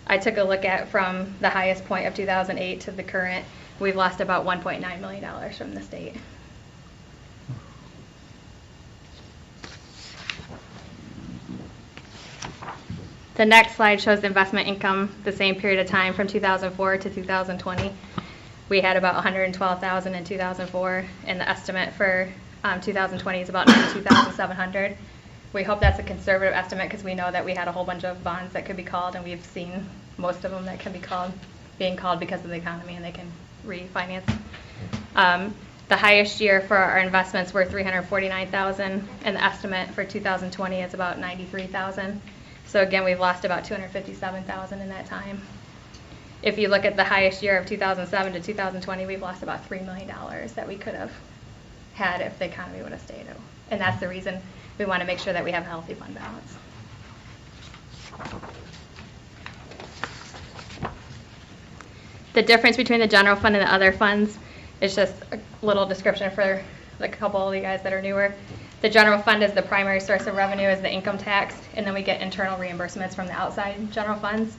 I took a look at from the highest point of 2008 to the current. We've lost about $1.9 million from the state. The next slide shows the investment income the same period of time from 2004 to 2020. We had about $112,000 in 2004, and the estimate for 2020 is about $92,700. We hope that's a conservative estimate because we know that we had a whole bunch of bonds that could be called, and we've seen most of them that can be being called because of the economy, and they can refinance. The highest year for our investments were $349,000, and the estimate for 2020 is about $93,000. So again, we've lost about $257,000 in that time. If you look at the highest year of 2007 to 2020, we've lost about $3 million that we could have had if the economy would have stayed. And that's the reason we want to make sure that we have a healthy fund balance. The difference between the general fund and the other funds is just a little description for a couple of you guys that are newer. The general fund is the primary source of revenue, is the income tax, and then we get internal reimbursements from the outside general funds.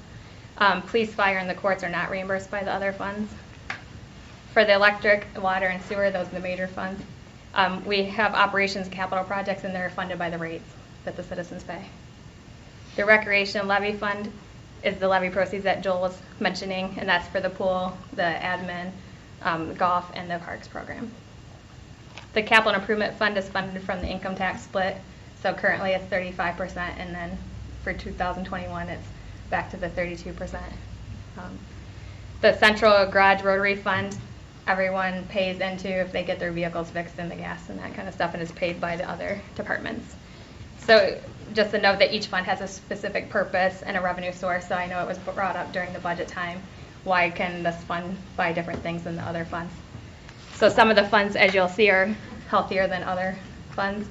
Police, fire, and the courts are not reimbursed by the other funds. For the electric, water, and sewer, those are the major funds. We have operations and capital projects, and they're funded by the rates that the citizens pay. The recreation levy fund is the levy proceeds that Joel was mentioning, and that's for the pool, the admin, the golf, and the parks program. The capital improvement fund is funded from the income tax split, so currently it's 35%, and then for 2021 it's back to the 32%. The central garage rotary fund, everyone pays into if they get their vehicles fixed and the gas and that kind of stuff, and is paid by the other departments. So just to note that each fund has a specific purpose and a revenue source, so I know it was brought up during the budget time. Why can this fund buy different things than the other funds? So some of the funds, as you'll see, are healthier than other funds.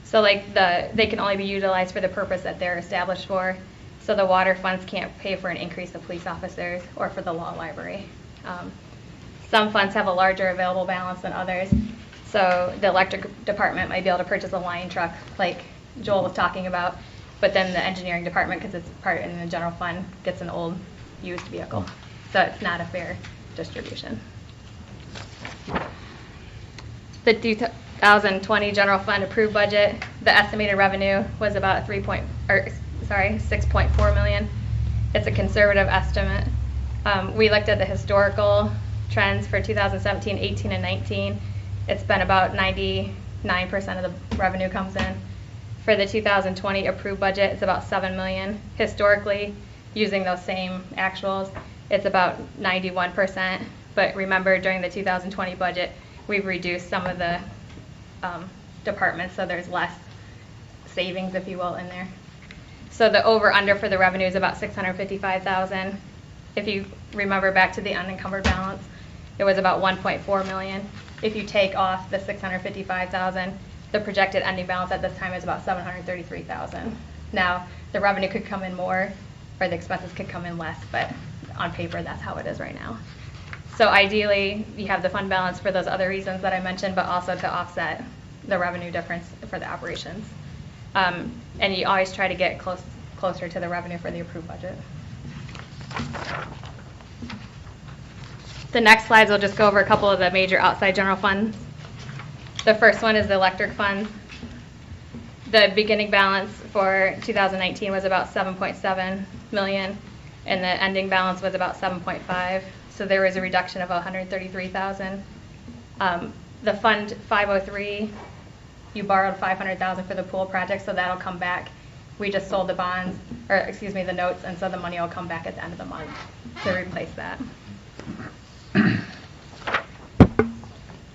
So like they can only be utilized for the purpose that they're established for. So the water funds can't pay for an increase of police officers or for the law library. Some funds have a larger available balance than others. So the electric department might be able to purchase a line truck like Joel was talking about, but then the engineering department, because it's part in the general fund, gets an old used vehicle. So it's not a fair distribution. The 2020 general fund approved budget, the estimated revenue was about 6.4 million. It's a conservative estimate. We looked at the historical trends for 2017, 18, and 19. It's been about 99% of the revenue comes in. For the 2020 approved budget, it's about 7 million. Historically, using those same actuals, it's about 91%. But remember, during the 2020 budget, we've reduced some of the departments, so there's less savings, if you will, in there. So the over-under for the revenue is about 655,000. If you remember back to the unencumbered balance, it was about 1.4 million. If you take off the 655,000, the projected ending balance at this time is about 733,000. Now, the revenue could come in more, or the expenses could come in less, but on paper, that's how it is right now. So ideally, you have the fund balance for those other reasons that I mentioned, but also to offset the revenue difference for the operations. And you always try to get close closer to the revenue for the approved budget. The next slides will just go over a couple of the major outside general funds. The first one is the electric funds. The beginning balance for 2019 was about 7.7 million, and the ending balance was about 7.5. So there was a reduction of 133,000. The fund 503, you borrowed 500,000 for the pool project, so that'll come back. We just sold the bonds, or excuse me, the notes, and so the money will come back at the end of the month to replace that.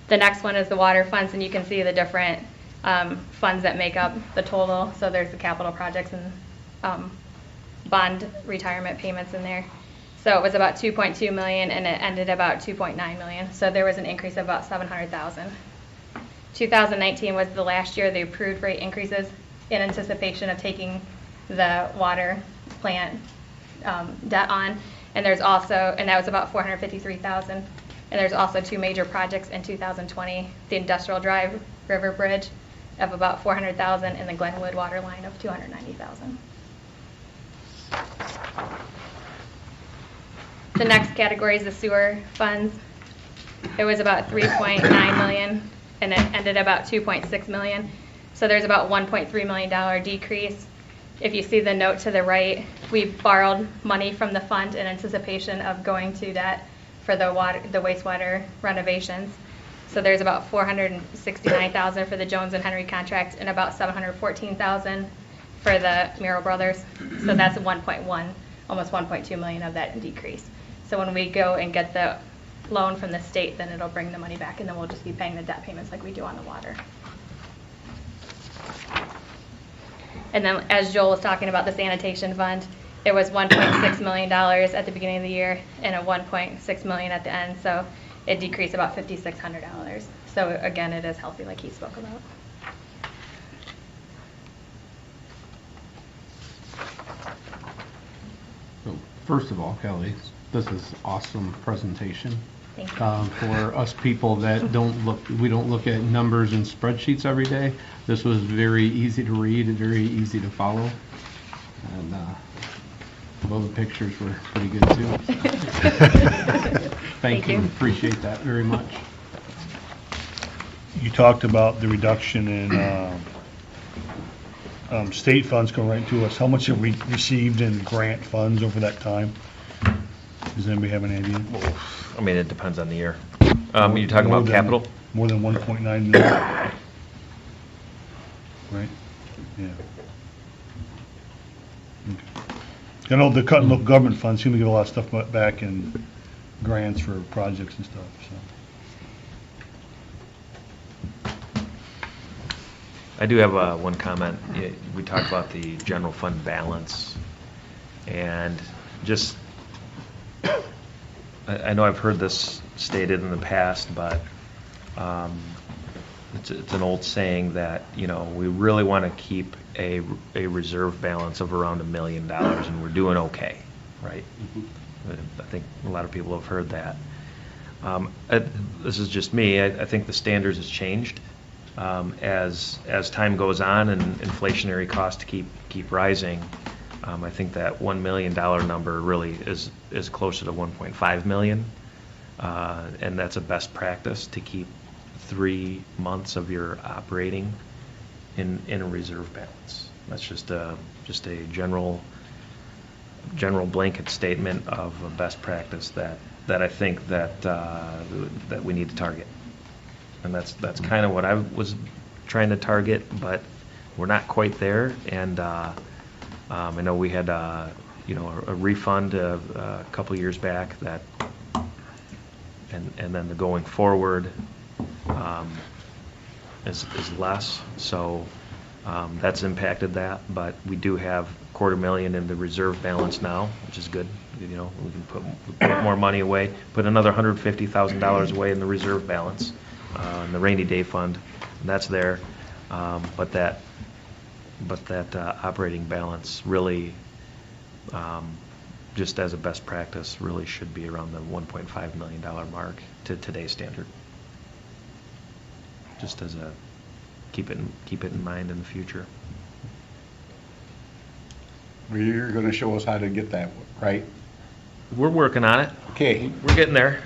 The next one is the water funds, and you can see the different funds that make up the total. So there's the capital projects and bond retirement payments in there. So it was about 2.2 million, and it ended about 2.9 million. So there was an increase of about 700,000. 2019 was the last year the approved rate increases in anticipation of taking the water plant debt on. And there's also, and that was about 453,000. And there's also two major projects in 2020, the Industrial Drive River Bridge of about 400,000 and the Glenwood water line of 290,000. The next category is the sewer funds. It was about 3.9 million and it ended about 2.6 million. So there's about $1.3 million decrease. If you see the note to the right, we borrowed money from the fund in anticipation of going to debt for the wastewater renovations. So there's about 469,000 for the Jones and Henry contract and about 714,000 for the Merrill Brothers. So that's 1.1, almost 1.2 million of that decrease. So when we go and get the loan from the state, then it'll bring the money back, and then we'll just be paying the debt payments like we do on the water. And then as Joel was talking about the sanitation fund, it was $1.6 million at the beginning of the year and a $1.6 million at the end. So it decreased about $5,600. So again, it is healthy like he spoke about. So first of all, Kelly, this is awesome presentation. Thank you. For us people that we don't look at numbers and spreadsheets every day. This was very easy to read and very easy to follow. And well, the pictures were pretty good too. Thank you. Appreciate that very much. You talked about the reduction in state funds going right to us. How much have we received in grant funds over that time? Does anybody have an idea? I mean, it depends on the year. You're talking about capital? More than 1.9 million. Right? Yeah. Okay. I know the cut in local government funds seem to get a lot of stuff back in grants for projects and stuff, so. I do have one comment. We talked about the general fund balance, and just, I know I've heard this stated in the past, but it's an old saying that, you know, we really want to keep a reserve balance of around $1 million, and we're doing okay, right? I think a lot of people have heard that. This is just me. I think the standards has changed as time goes on and inflationary costs keep rising. I think that $1 million number really is closer to 1.5 million, and that's a best practice to keep 3 months of your operating in a reserve balance. That's just a general blanket statement of a best practice that I think that we need to target, and that's kind of what I was trying to target, but we're not quite there. And I know we had a refund a couple years back that, and then the going forward is less. So that's impacted that, but we do have $250,000 in the reserve balance now, which is good. You know, we can put more money away, put another $150,000 away in the reserve balance, in the rainy day fund, and that's there. But that operating balance really, just as a best practice, really should be around the $1.5 million mark to today's standard. Just as a keep it in mind in the future. You're going to show us how to get that, right? We're working on it. Okay. We're getting there.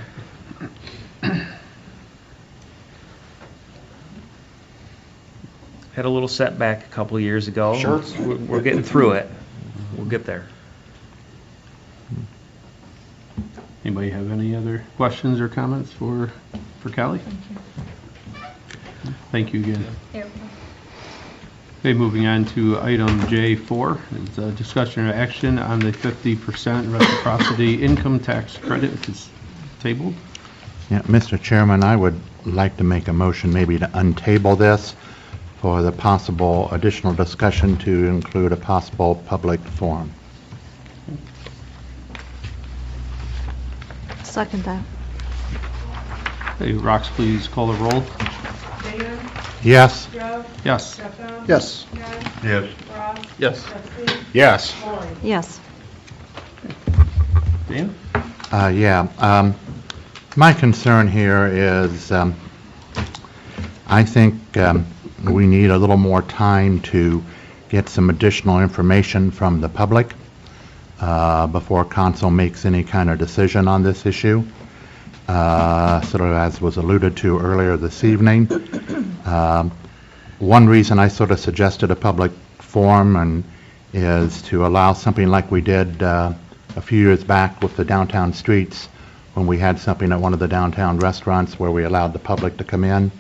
Had a little setback a couple of years ago. Sure. We're getting through it. We'll get there. Anybody have any other questions or comments for Kelly? Thank you again. Here. Okay, moving on to item J4, it's a discussion or action on the 50% reciprocity income tax credit, which is tabled. Yeah, Mr. Chairman, I would like to make a motion maybe to untable this for the possible additional discussion to include a possible public forum. Second that. Hey, Rox, please call the roll. Dan? Yes? Joe? Yes. Stefan? Yes. Ken? Yes. Rob? Yes. Jeffrey? Yes. Maureen? Yes. Dan? Yeah. My concern here is I think we need a little more time to get some additional information from the public before council makes any kind of decision on this issue. Sort of as was alluded to earlier this evening. One reason I sort of suggested a public forum is to allow something like we did a few years back with the downtown streets, when we had something at one of the downtown restaurants where we allowed the public to come in.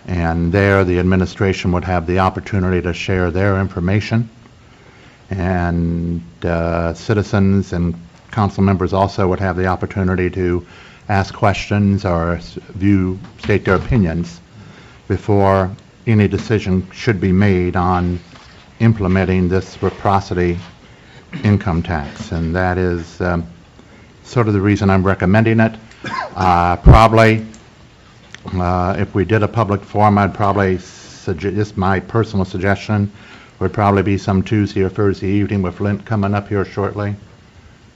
And there, the administration would have the opportunity to share their information. And citizens and council members also would have the opportunity to ask questions or state their opinions before any decision should be made on implementing this reciprocity income tax. And that is sort of the reason I'm recommending it. Probably, if we did a public forum, I'd probably suggest, my personal suggestion would probably be some Tuesday or Thursday evening with Flint coming up here shortly.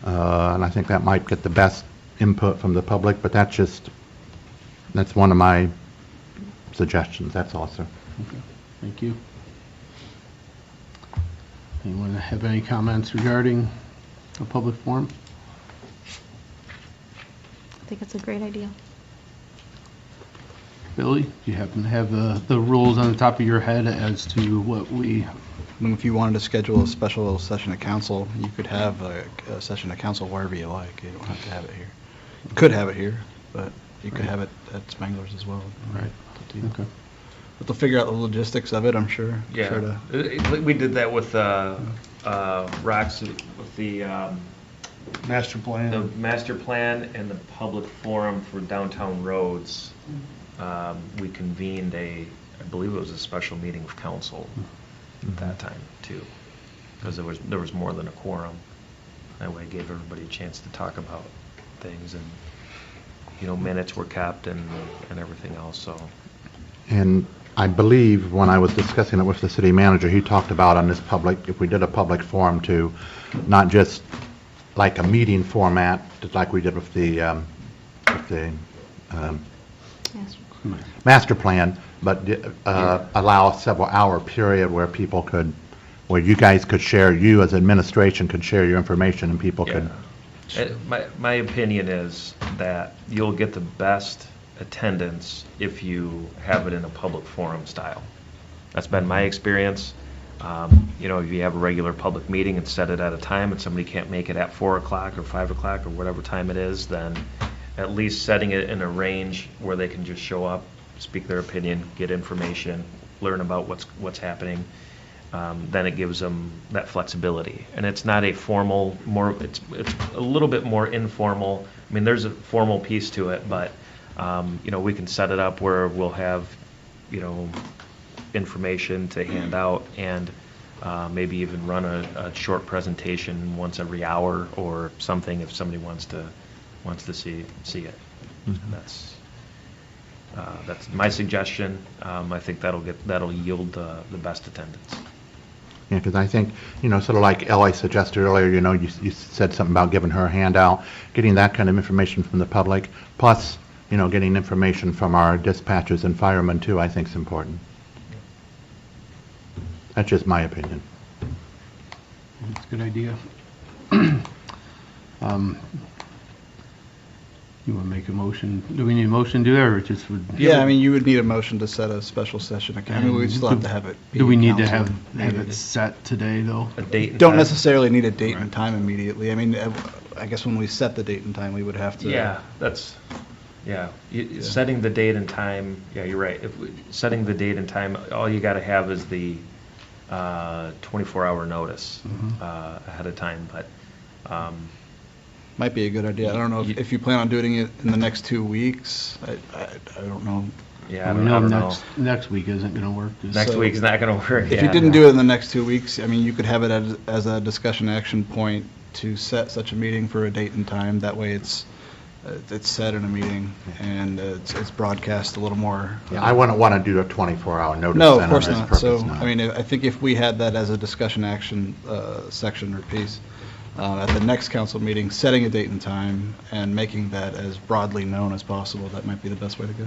And I think that might get the best input from the public, but that's one of my suggestions, that's all, sir. Okay, thank you. Anyone have any comments regarding a public forum? I think it's a great idea. Billy, do you happen to have the rules on the top of your head as to what we... If you wanted to schedule a special session of council, you could have a session of council wherever you like. You don't have to have it here. You could have it here, but you could have it at Spangler's as well. Right. Okay. But they'll figure out the logistics of it, I'm sure. Yeah. We did that with Rox, with the Master plan. master plan and the public forum for downtown roads. We convened I believe it was a special meeting with council at that time too, because there was more than a quorum. That way it gave everybody a chance to talk about things, and minutes were kept and everything else. So. And I believe when I was discussing it with the city manager, he talked about on this if we did a public forum to not just like a meeting format, like we did with the master plan, but allow a several-hour period where where you guys could share, you as administration could share your information and people could... My opinion is that you'll get the best attendance if you have it in a public forum style. That's been my experience. If you have a regular public meeting and set it at a time and somebody can't make it at 4 o'clock or 5 o'clock or whatever time it is, then at least setting it in a range where they can just show up, speak their opinion, get information, learn about what's happening, then it gives them that flexibility. And it's not a formal, it's a little bit more informal. I mean, there's a formal piece to it, but we can set it up where we'll have, information to hand out and maybe even run a short presentation once every hour or something if somebody wants to see it. Mm-hmm. That's my suggestion. I think that'll yield the best attendance. Yeah, because I think, sort of like Ellie suggested earlier, you said something about giving her a handout, getting that kind of information from the public, plus, getting information from our dispatchers and firemen too, I think is important. That's just my opinion. That's a good idea. You want to make a motion? Do we need a motion to do that, or just would? Yeah, I mean, you would need a motion to set a special session. I mean, we still have to have it. Do we need to council have meeting. it set today, though? A date and Don't time. necessarily need a date and time immediately. I mean, I guess when we set the date and time, we would have to. Yeah, setting the date and time, yeah, you're right. Setting the date and time, all you gotta have is the 24-hour notice ahead of time, but, Might be a good idea. I don't know if you plan on doing it in the next 2 weeks. I don't know. yeah, I We don't know know. next week isn't going to work. Next So- week's not gonna work, If you didn't do it in the next 2 weeks, I mean, you could have it as a discussion action point to set such a meeting for a date and time. That way it's set in a meeting and it's broadcast a little more. Yeah, I wouldn't want to do a 24-hour notice. No, then of on course this not. purpose, So, no. I mean, I think if we had that as a discussion action section or piece at the next council meeting, setting a date and time and making that as broadly known as possible, that might be the best way to go.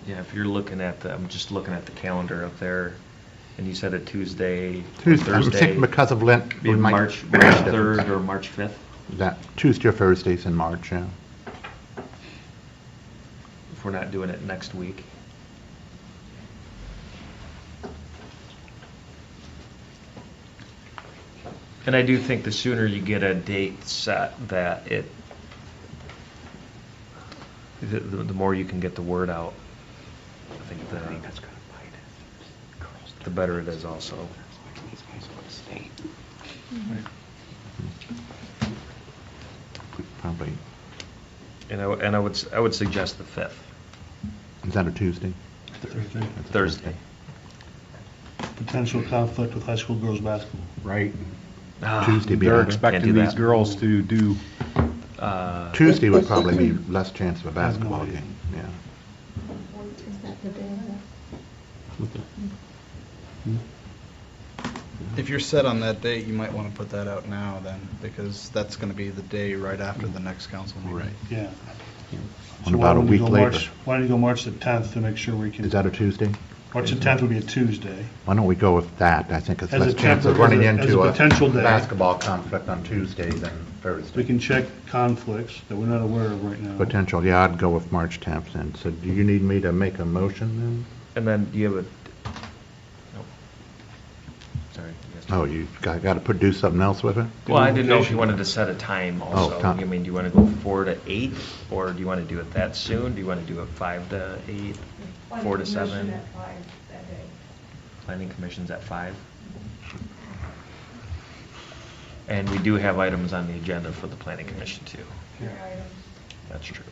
Yeah, if you're looking at I'm just looking at the calendar up there, and you said a Tuesday, Tuesday, I'm Thursday. thinking because of Lent. Be we might- March 3rd or March 5th, That Tuesday or Thursdays in March, yeah. if we're not doing it next week. And I do think the sooner you get a date set, that the more you can get the word out. I think the better it is also. Probably. And I would suggest the 5th, Is that a Tuesday? Thursday. Potential conflict with high school girls basketball. Right. Ah, Tuesday be They're better. expecting do these that. girls to do, Tuesday would probably be less chance of a basketball idea. game, yeah. Is that the day If you're set on that date, you might want to put that out now then, because that's going to be the day right after the next council meeting. Yeah. What So why about a don't we week go later? Why don't you go March the 10th to make sure we can? Is that a Tuesday? March the 10th would be a Tuesday. Why don't we go with that? I think it's As a less chance of temporary- running as a into a potential day. basketball conflict on Tuesday than We Thursday. can check conflicts that we're not aware of right now. Potential, yeah, I'd go with March 10th then. So do you need me to make a motion then? And then do you have a, nope. Sorry. you guys- Oh, you got to do something else with it? Well, I didn't know if you wanted to set a time also. time. I mean, do you want to go 4 to 8, or do you want to do it that soon? Do you want to do it 5 to 8, 4 to 7? Planning commission's at 5. And we do have items on the agenda for the planning commission too. That's true.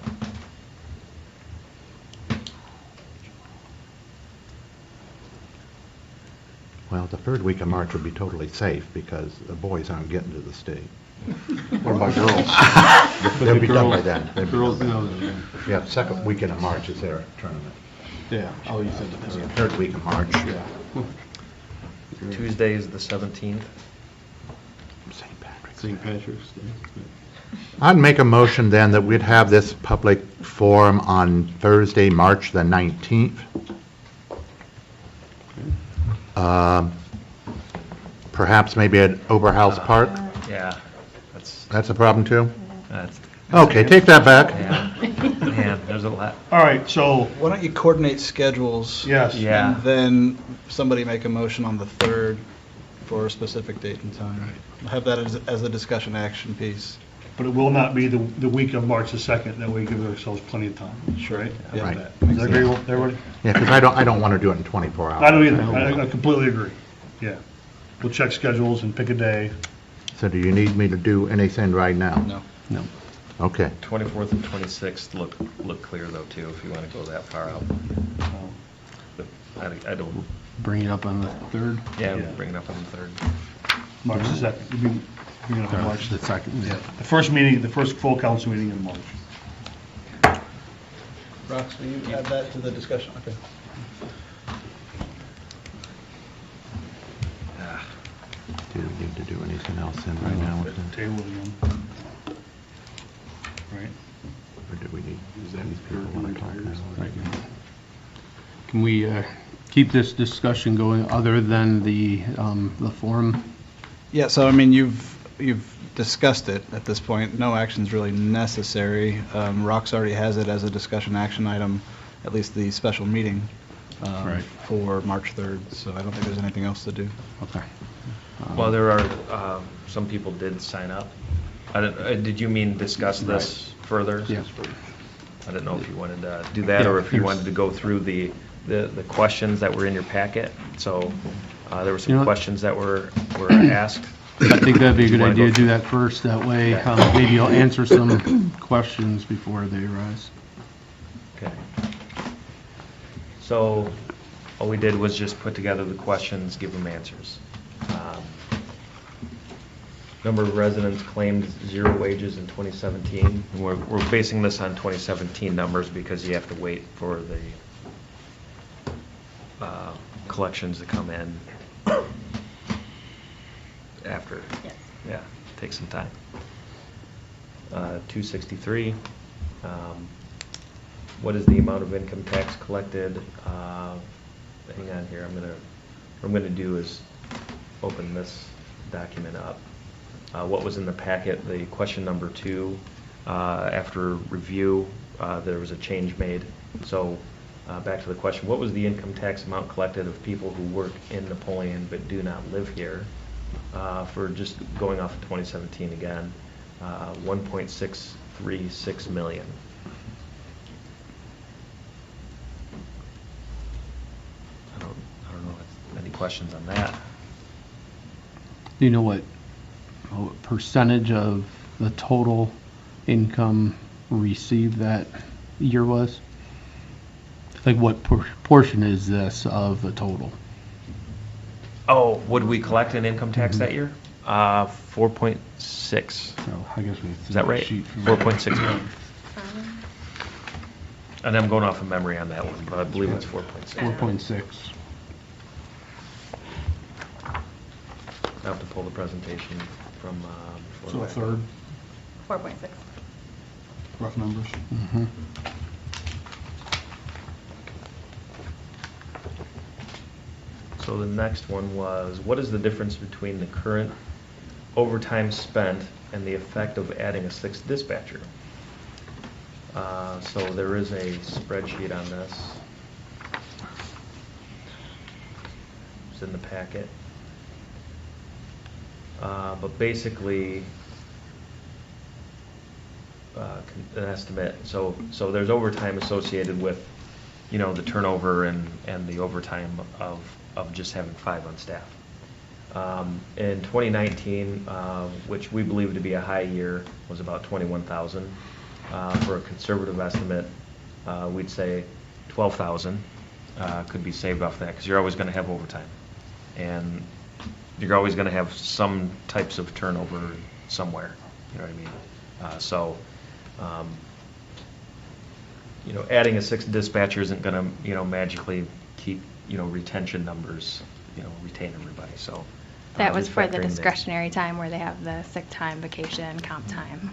Well, the third week of March would be totally safe because the boys aren't getting to the state. What about girls? They'll be done by then. They'll be Girls, done by no, then. Yeah, the second weekend of March is their tournament. yeah. Oh, you said So the third week of March. Yeah. Tuesday is the 17th. St. Patrick's. St. Patrick's Day. I'd make a motion then that we'd have this public forum on Thursday, March the 19th. Perhaps maybe at Oberhaus Park. Yeah, That's a problem too? that's, Okay, take that back. yeah. Man, there's a lot. All right, so, Why don't you coordinate schedules? yes. Yeah. And then somebody make a motion on the 3rd for a specific date and time. Have that as a discussion action piece. But it will not be the week of March the 2nd, that way we give ourselves plenty of time, right? Yeah. Right. Is that agreeable, to everybody? Yeah, because I don't want to do it in 24 hours. I don't either, I completely agree, yeah. We'll check schedules and pick a day. So do you need me to do anything right now? No. No. Okay. 24th and 26th look clear though too, if you want to go that far out. But I don't, Bring it up on the 3rd. yeah, Yeah. we'll bring it up on the 3rd. March the 2nd, it'll be, beginning of March. The 2nd, yeah. The first meeting, the first full council meeting in March. Rox, will you add that to the discussion? Okay. Do we need to do anything else then right now? with it? Table it again. Right? Or do we need, these people want to talk now? Right. Can we keep this discussion going other than the forum Yeah, so I mean, you've discussed it at this point. No action's really necessary. ROX already has it as a discussion action item, at least the special meeting Right. for March 3rd, so I don't think there's anything else to do. Okay. Well, there are, some people did sign up. Did you mean discuss this further? Yes. I didn't know if you wanted to do that, or if you wanted to go through the questions that were in your packet. So, there were You some know what? questions that were asked. I think that'd be a good You wanna idea go to do that first. That way, maybe you'll answer some questions before they arise. Okay. So, all we did was just put together the questions, give them answers. Number of residents claimed 0 wages in 2017. And we're basing this on 2017 numbers because you have to wait for the collections to come in after. Yes. Yeah, take some time. 263. What is the amount of income tax collected? Hang on here. What I'm gonna do is open this document up. What was in the packet? The question number 2. After review, there was a change made. So back to the question: what was the income tax amount collected of people who work in Napoleon but do not live here? For just going off of 2017 again, 1.636 million. I don't know if any questions on that. Do you know what percentage of the total income received that year was? Like what portion is this of the total? Oh, would we collect an income tax that year? 4.6. So I guess we. Is that right? 4.6 million. And I'm going off of memory on that one, but I believe it's 4.6. 4.6. I have to pull the presentation from before. So a that. third, 4.6. rough numbers. Mm-hmm. So the next one was, what is the difference between the current overtime spent and the effect of adding a 6th dispatcher? So there is a spreadsheet on this. It's in the packet. But basically, an estimate, so there's overtime associated with, the turnover and the overtime of just having 5 on staff. In 2019, which we believe to be a high year, was about 21,000. For a conservative estimate, we'd say 12,000 could be saved off that, because you're always going to have overtime. And you're always going to have some types of turnover somewhere, you know what I mean? Adding a 6th dispatcher isn't going to, magically keep, retention numbers, retain everybody, so. That was just for the factoring that. discretionary time where they have the sick time, vacation, comp time.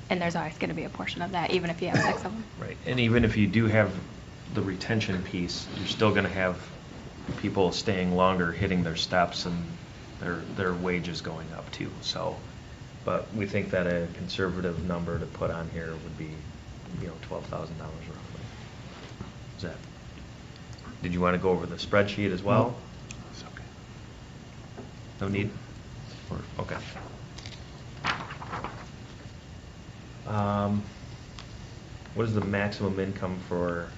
And there's always going to be a portion of that, even if you have 6 of them. Right, and even if you do have the retention piece, you're still going to have people staying longer, hitting their steps, and their wages going up too, so. But we think that a conservative number to put on here would be, $12,000 roughly. Is that, did you want to go over the spreadsheet as well? It's okay. No need? Okay. What is the maximum income for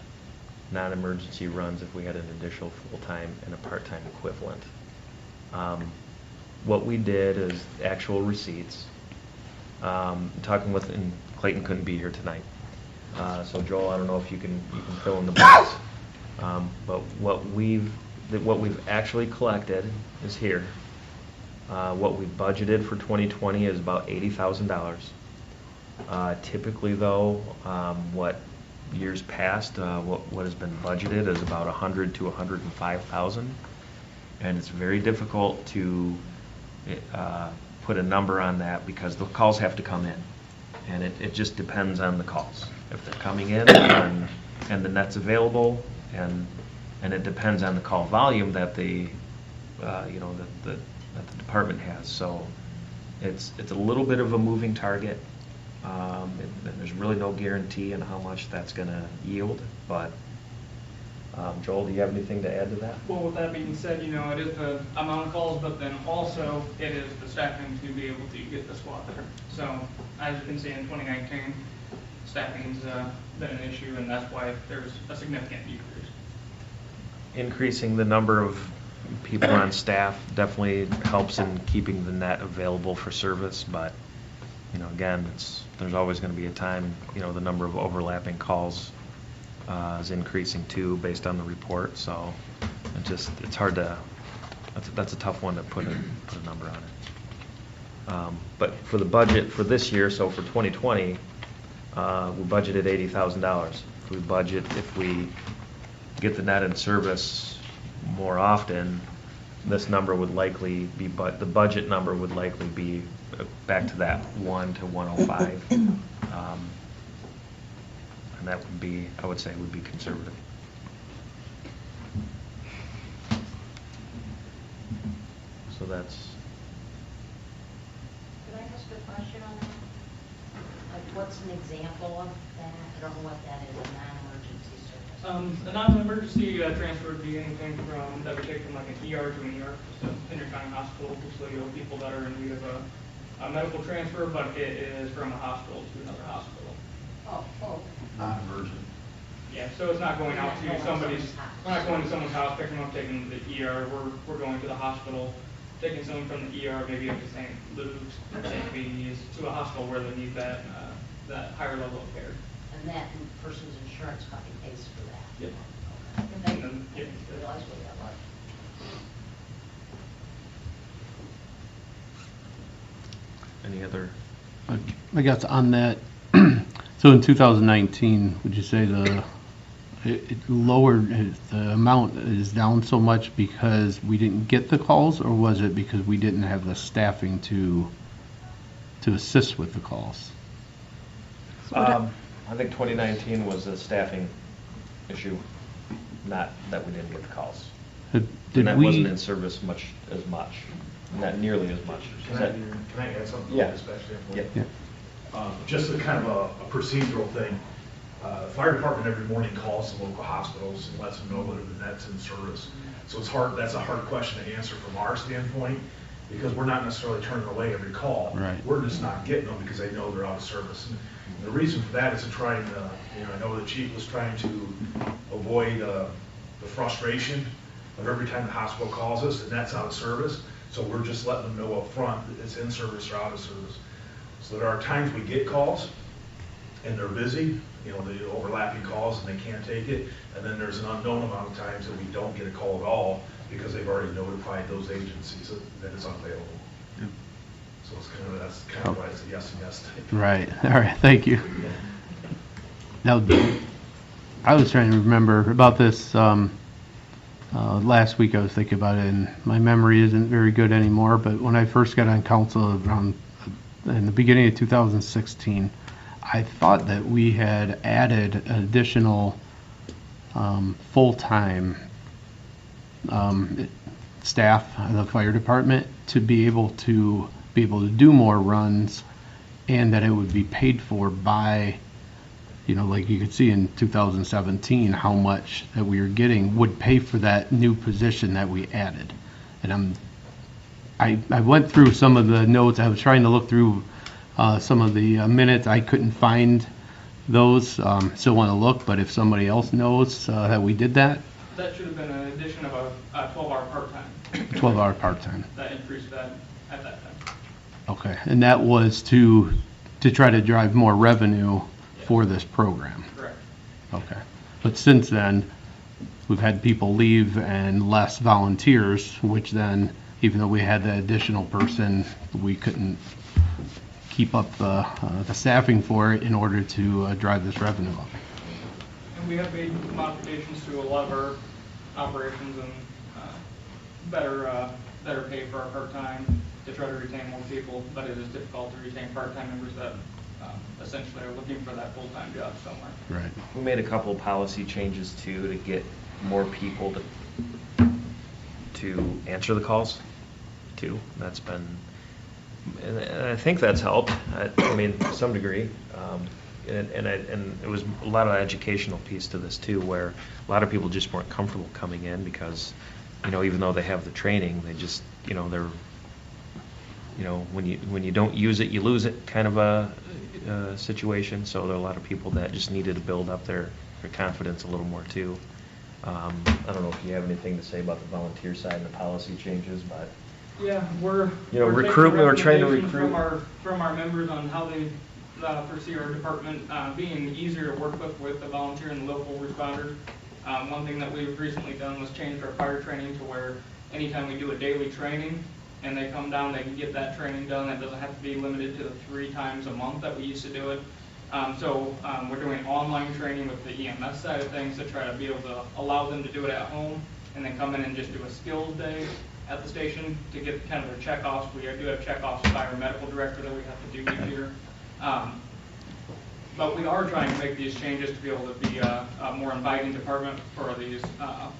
non-emergency runs if we had an additional full-time and a part-time equivalent? What we did is actual receipts. Talking with, and Clayton couldn't be here tonight. So Joel, I don't know if you can fill in the blanks. But what we've actually collected is here. What we budgeted for 2020 is about $80,000. Typically though, what years past, what has been budgeted is about $100,000 to $105,000. And it's very difficult to put a number on that because the calls have to come in. And it just depends on the calls. If they're coming in and the net's available, and it depends on the call volume that the that the department has. So it's a little bit of a moving target. And there's really no guarantee on how much that's going to yield. But Joel, do you have anything to add to that? Well, with that being said, it is the amount of calls, but then also it is the staffing to be able to get the squad there. So as you can see in 2019, staffing's been an issue, and that's why there's a significant decrease. Increasing the number of people on staff definitely helps in keeping the net available for service, but again, there's always going to be a time, the number of overlapping calls is increasing too based on the report, so it's hard to, that's a tough one to put a number on it. But for the budget for this year, so for 2020, we budgeted $80,000. If we get the net in service more often, this number would likely be, but the budget number would likely be back to that 1 to 105. And that would be, I would say, would be conservative. So that's. Can I ask a question on that? Like, what's an example of that? I don't know what that is, a non-emergency service. A non-emergency transfer would be anything that would take from like an ER to an ER, so Henry County Hospital. So people that are in need of a medical transfer, but it is from a hospital to another hospital. Oh. Non-emergent. Yeah, so it's not going out to somebody's, we're not going to someone's house, picking them up, taking them to the ER. We're going to the hospital, taking someone from the ER, maybe up to St. Luke's, St. Bede's, to a hospital where they need that higher level of care. And that person's insurance company pays for that? Yep. Okay. And then, I didn't realize what that was. Any other? I guess on that, so in 2019, would you say it lowered, the amount is down so much because we didn't get the calls, or was it because we didn't have the staffing to assist with the calls? I think 2019 was a staffing issue, not that we didn't get the calls. And that wasn't in service as much, not nearly as much. Can I add something? Yeah. Especially Yeah. just a kind of a procedural thing. The fire department every morning calls the local hospitals and lets them know whether the net's in service. So it's hard. That's a hard question to answer from our standpoint, because we're not necessarily turning away every call. Right. We're just not getting them because they know they're out of service. And the reason for that is to try and, I know the chief was trying to avoid the frustration of every time the hospital calls us and that's out of service. So we're just letting them know up front that it's in service or out of service. So there are times we get calls and they're busy, the overlapping calls, and they can't take it. And then there's an unknown amount of times that we don't get a call at all because they've already notified those agencies that it's unavailable. Yep. So that's kind of why it's a yes and yes type. Right. All right. Thank you. Now, I was trying to remember about this last week. I was thinking about it, and my memory isn't very good anymore. But when I first got on council around in the beginning of 2016, I thought that we had added additional full-time staff in the fire department to be able to do more runs, and that it would be paid for by, like you could see in 2017, how much that we were getting would pay for that new position that we added. And I went through some of the notes. I was trying to look through some of the minutes. I couldn't find those. Still want to look, but if somebody else knows that we did that. That should have been an addition of a 12-hour part-time. 12-hour part-time. That increased that at that time. Okay, and that was to try to drive more revenue for this program. Correct. Okay, but since then, we've had people leave and less volunteers, which then, even though we had the additional person, we couldn't keep up the staffing for it in order to drive this revenue up. And we have made modifications to a lot of our operations and better pay for our part-time to try to retain more people, but it is difficult to retain part-time members that essentially are looking for that full-time job somewhere. Right. We made a couple of policy changes too to get more people to answer the calls too. That's been, and I think that's helped. I mean, to some degree. And it was a lot of educational piece to this too, where a lot of people just weren't comfortable coming in because, even though they have the training, they just, they're, when you don't use it, you lose it kind of a situation. So there are a lot of people that just needed to build up their confidence a little more too. I don't know if you have anything to say about the volunteer side and the policy changes, but. Yeah, we're recruitment, we're trying to taking recruit. from our members on how they foresee our department being easier to work with the volunteer and the local responders. One thing that we've recently done was change our fire training to where anytime we do a daily training and they come down, they can get that training done. That doesn't have to be limited to the 3 times a month that we used to do it. So we're doing online training with the EMS side of things to try to be able to allow them to do it at home and then come in and just do a skills day at the station to get kind of their checkoffs. We do have checkoffs by our medical director that we have to do each year. But we are trying to make these changes to be able to be a more inviting department for these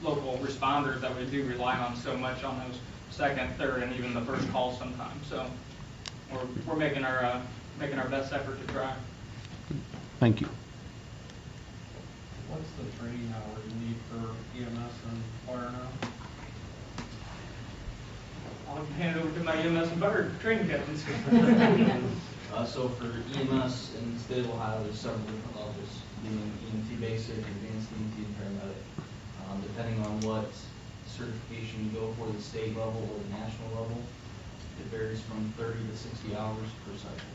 local responders that we do rely on so much on those second, third, and even the first calls sometimes. So we're making our best effort to try. Thank you. What's the training hours you need for EMS and fire now? I'll hand it over to my EMS and fire training captains. So for EMS in the state of Ohio, there's several different levels, being EMT basic, advanced EMT, and paramedic. Depending on what certification you go for, the state level or the national level, it varies from 30 to 60 hours per cycle.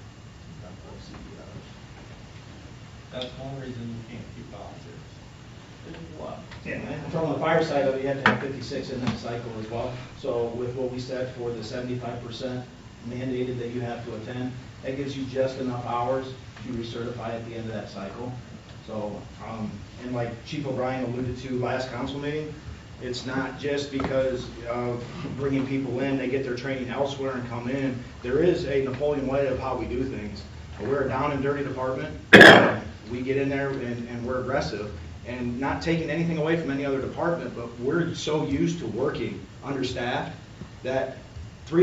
That's one reason you can't keep volunteers. Yeah, and from the fire side of it, you have to have 56 in that cycle as well. So with what we said for the 75% mandated that you have to attend, that gives you just enough hours to recertify at the end of that cycle. So, and like Chief O'Brien alluded to last council meeting, it's not just because of bringing people in, they get their training elsewhere and come in. There is a Napoleon way of how we do things. We're a down and dirty department. We get in there and we're aggressive. And not taking anything away from any other department, but we're so used to working understaffed that 4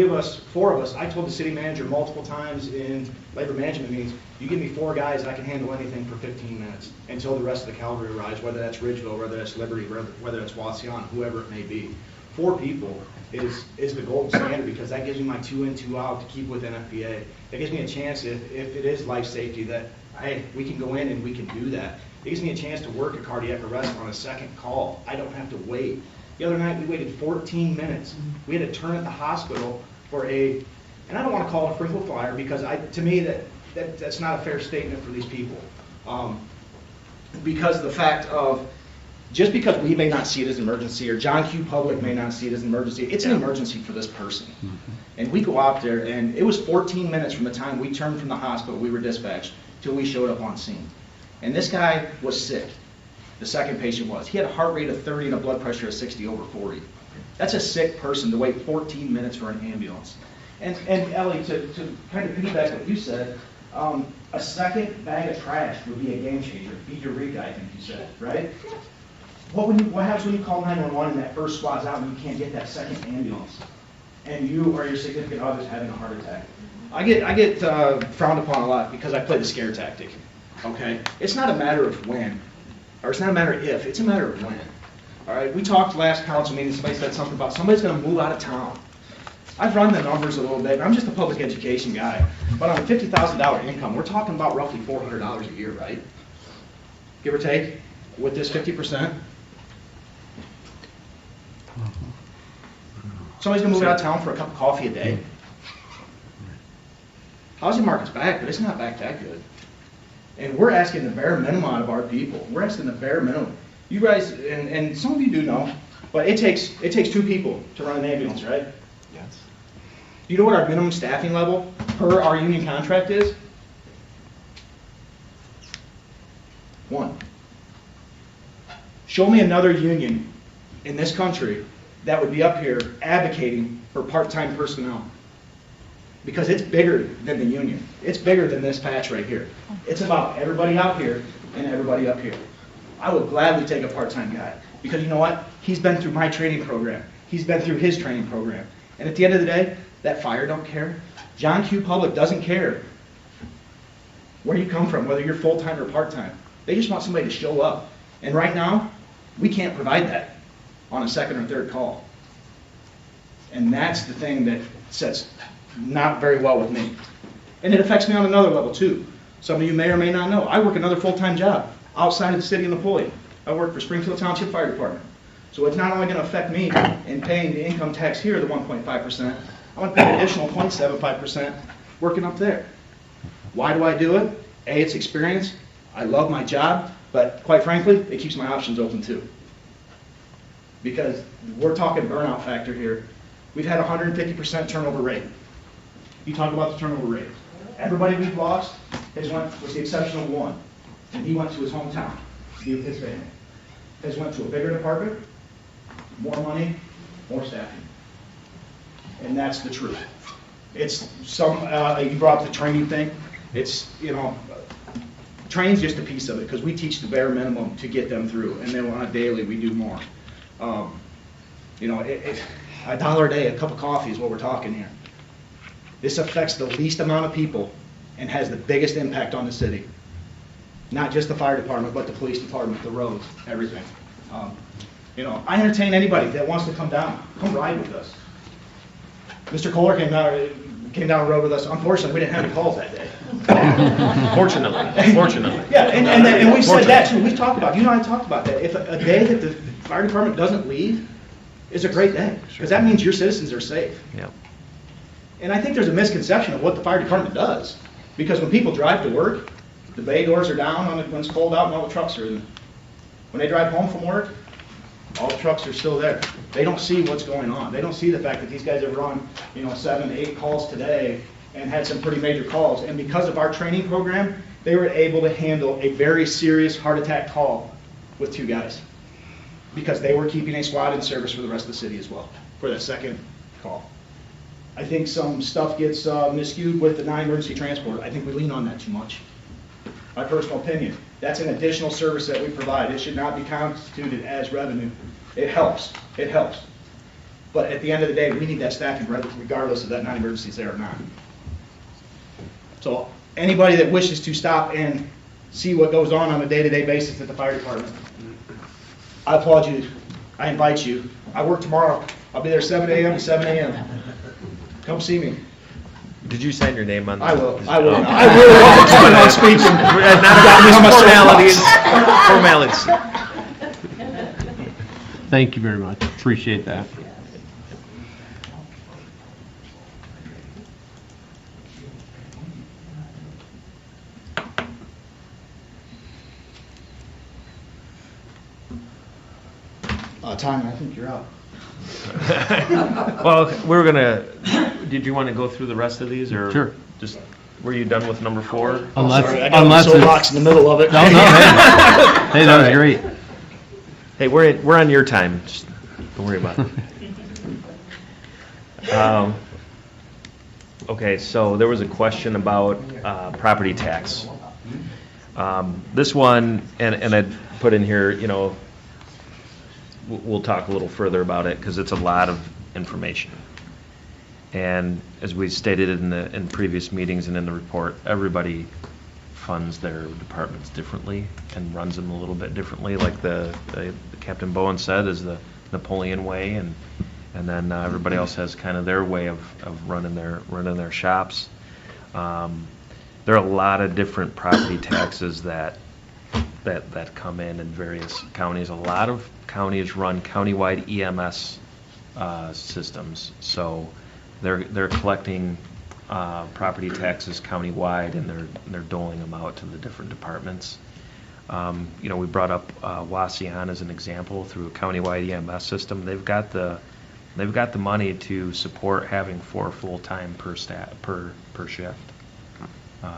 of us, I told the city manager multiple times in labor management meetings, you give me 4 guys, I can handle anything for 15 minutes until the rest of the cavalry arrives, whether that's Ridgeville, whether that's Liberty, whether that's Wasion, whoever it may be. 4 people is the gold standard because that gives me my 2 in, 2 out to keep with NFPA. That gives me a chance if it is life safety that, hey, we can go in and we can do that. It gives me a chance to work a cardiac arrest on a second call. I don't have to wait. The other night we waited 14 minutes. We had to turn at the hospital for and I don't want to call it a frequent flyer because to me that's not a fair statement for these people. Because of the fact of, just because we may not see it as an emergency or John Q. Public may not see it as an emergency, it's an emergency for this person. And we go out there and it was 14 minutes from the time we turned from the hospital, we were dispatched, till we showed up on scene. And this guy was sick. The second patient was. He had a heart rate of 30 and a blood pressure of 60/40. That's a sick person to wait 14 minutes for an ambulance. And Ellie, to kind of piggyback what you said, a second bag of trash would be a game changer. Beat Eureka, I think you said, right? What happens when you call 911 and that first squad's out and you can't get that second ambulance? And you or your significant other's having a heart attack. I get frowned upon a lot because I play the scare tactic. Okay? It's not a matter of when, or it's not a matter of if, it's a matter of when. All right? We talked last council meeting, somebody said something about somebody's going to move out of town. I've run the numbers a little bit, and I'm just a public education guy. But on a $50,000 income, we're talking about roughly $400 a year, right? Give or take, with this 50%. Somebody's going to move out of town for a cup of coffee a day. Housing market's back, but it's not back that good. And we're asking the bare minimum out of our people. We're asking the bare minimum. You guys, and some of you do know, but it takes 2 people to run an ambulance, right? Yes. You know what our minimum staffing level per our union contract is? 1. Show me another union in this country that would be up here advocating for part-time personnel. Because it's bigger than the union. It's bigger than this patch right here. It's about everybody out here and everybody up here. I would gladly take a part-time guy because you know what? He's been through my training program. He's been through his training program. And at the end of the day, that fire don't care. John Q. Public doesn't care where you come from, whether you're full-time or part-time. They just want somebody to show up. And right now, we can't provide that on a second or third call. And that's the thing that sets not very well with me. And it affects me on another level too. Some of you may or may not know, I work another full-time job outside of the city of Napoleon. I work for Springfield Township Fire Department. So it's not only going to affect me in paying the income tax here, the 1.5%, I'm going to pay an additional 0.75% working up there. Why do I do it? A, it's experience. I love my job, but quite frankly, it keeps my options open too. Because we're talking burnout factor here. We've had 150% turnover rate. You talk about the turnover rate. Everybody we've lost with the exception of one, and he went to his hometown to be with his family. Has went to a bigger department, more money, more staffing. And that's the truth. It's some, you brought up the training thing. It's, training's just a piece of it because we teach the bare minimum to get them through. And then on a daily, we do more. $1 a day, a cup of coffee is what we're talking here. This affects the least amount of people and has the biggest impact on the city. Not just the fire department, but the police department, the roads, everything. I entertain anybody that wants to come down. Come ride with us. Mr. Kohler came down the road with us. Unfortunately, we didn't have any calls that day. Fortunately. Yeah, and we said that too. We've talked about, I talked about that. If a day that the fire department doesn't leave is a great day, because that means your citizens are safe. Yeah. And I think there's a misconception of what the fire department does, because when people drive to work, the bay doors are down when it's cold out and all the trucks are in. When they drive home from work, all the trucks are still there. They don't see what's going on. They don't see the fact that these guys have run, 7 to 8 calls today and had some pretty major calls. And because of our training program, they were able to handle a very serious heart attack call with 2 guys, because they were keeping a squad in service for the rest of the city as well for that second call. I think some stuff gets miscued with the non-emergency transport. I think we lean on that too much. My personal opinion. That's an additional service that we provide. It should not be constituted as revenue. It helps. It helps. But at the end of the day, we need that staffing regardless of that non-emergency is there or not. So anybody that wishes to stop and see what goes on a day-to-day basis at the fire department, I applaud you. I invite you. I work tomorrow. I'll be there 7 a.m. to 7 a.m. Come see me. Did you sign your name on that? I will. I will. I really won't spend on speaking. Formalities. Thank you very much. Appreciate that. Tanya, I think you're up. Well, did you want to go through the rest of these, or? Sure. Just, were you done with number 4? Unless box in the middle of it. No, hey, that was great. Hey, we're on your time. Just don't worry about it. Okay, so there was a question about property tax. This one, and I put in here, we'll talk a little further about it because it's a lot of information. And as we stated in previous meetings and in the report, everybody funds their departments differently and runs them a little bit differently. Like the Captain Bowen said, is the Napoleon way, and then everybody else has kind of their way of running their shops. There are a lot of different property taxes that come in various counties. A lot of counties run countywide EMS systems, so they're collecting property taxes countywide, and they're doling them out to the different departments. We brought up Waseon as an example through a countywide EMS system. They've got the money to support having 4 full-time per shift.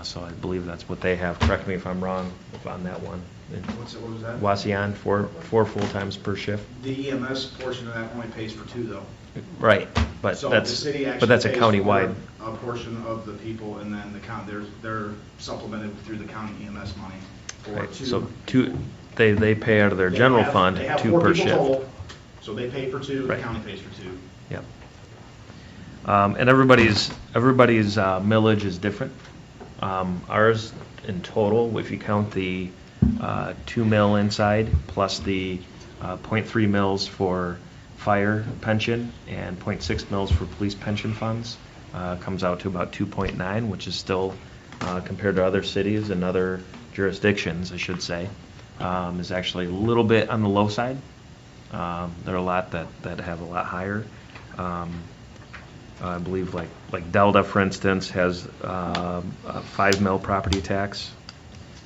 So I believe that's what they have. Correct me if I'm wrong on that one. What was that? Waseon, 4 full-times per shift. The EMS portion of that only pays for 2, though. Right, but So that's the city a actually pays countywide. for a portion of the people, and then the county, they're supplemented through the county EMS money for Right, 2. so 2, they pay out of their general fund, They have 2 4 per people shift. total, So they pay for two, the Right. county pays for two. Yep. And everybody's millage is different. Ours in total, if you count the 2 mil inside plus the 0.3 mils for fire pension and 0.6 mils for police pension funds, comes out to about 2.9, which is still, compared to other cities and other jurisdictions, I should say, is actually a little bit on the low side. There are a lot that have a lot higher. I believe like Delta, for instance, has a 5 mil property tax,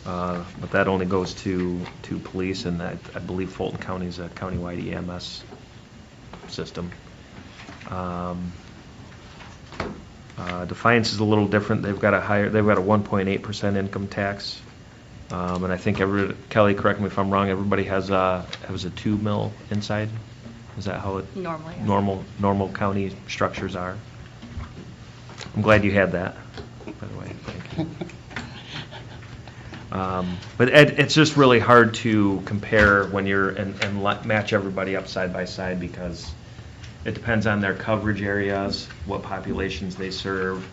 but that only goes to police, and I believe Fulton County is a countywide EMS system. Defiance is a little different. They've got a 1.8% income tax, and I think Kelly, correct me if I'm wrong, everybody has a 2 mil inside. Is that how it Normally, yes. normal county structures are? I'm glad you had that, by the way. Thank you. But it's just really hard to compare when you're and match everybody up side by side, because it depends on their coverage areas, what populations they serve,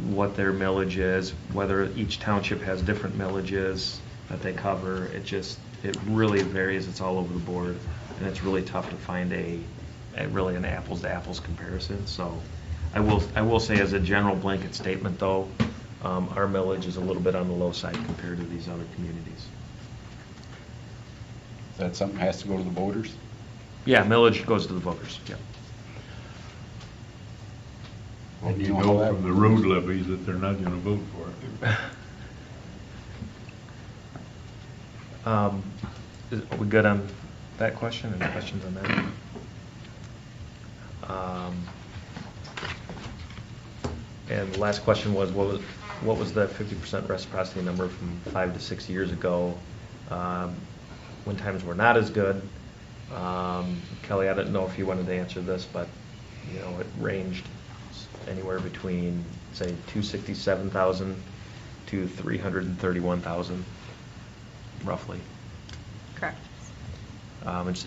what their millage is, whether each township has different millages that they cover. It really varies. It's all over the board, and it's really tough to find an apples to apples comparison. So I will say, as a general blanket statement, though, our millage is a little bit on the low side compared to these other communities. Is that something that has to go to the voters? Yeah, millage goes to the voters. Yeah. And you know from the road levies that they're not gonna vote for it. Are we good on that question? Any questions on that? And the last question was, what was the 50% reciprocity number from 5 to 6 years ago, when times were not as good? Kelly, I didn't know if you wanted to answer this, but it ranged anywhere between, say, 267,000 to 331,000, roughly. Correct.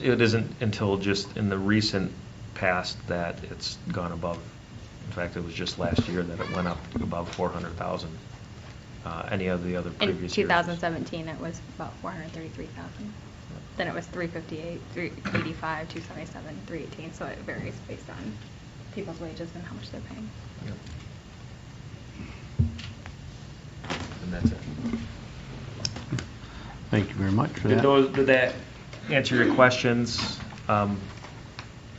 It isn't until just in the recent past that it's gone above. In fact, it was just last year that it went up above 400,000. Any of the other In previous years? 2017, it was about 433,000. Then it was 358, 385, 277, 318. So it varies based on people's wages and how much they're paying. Yep. And that's it. Thank you very much for Did that. that answer your questions?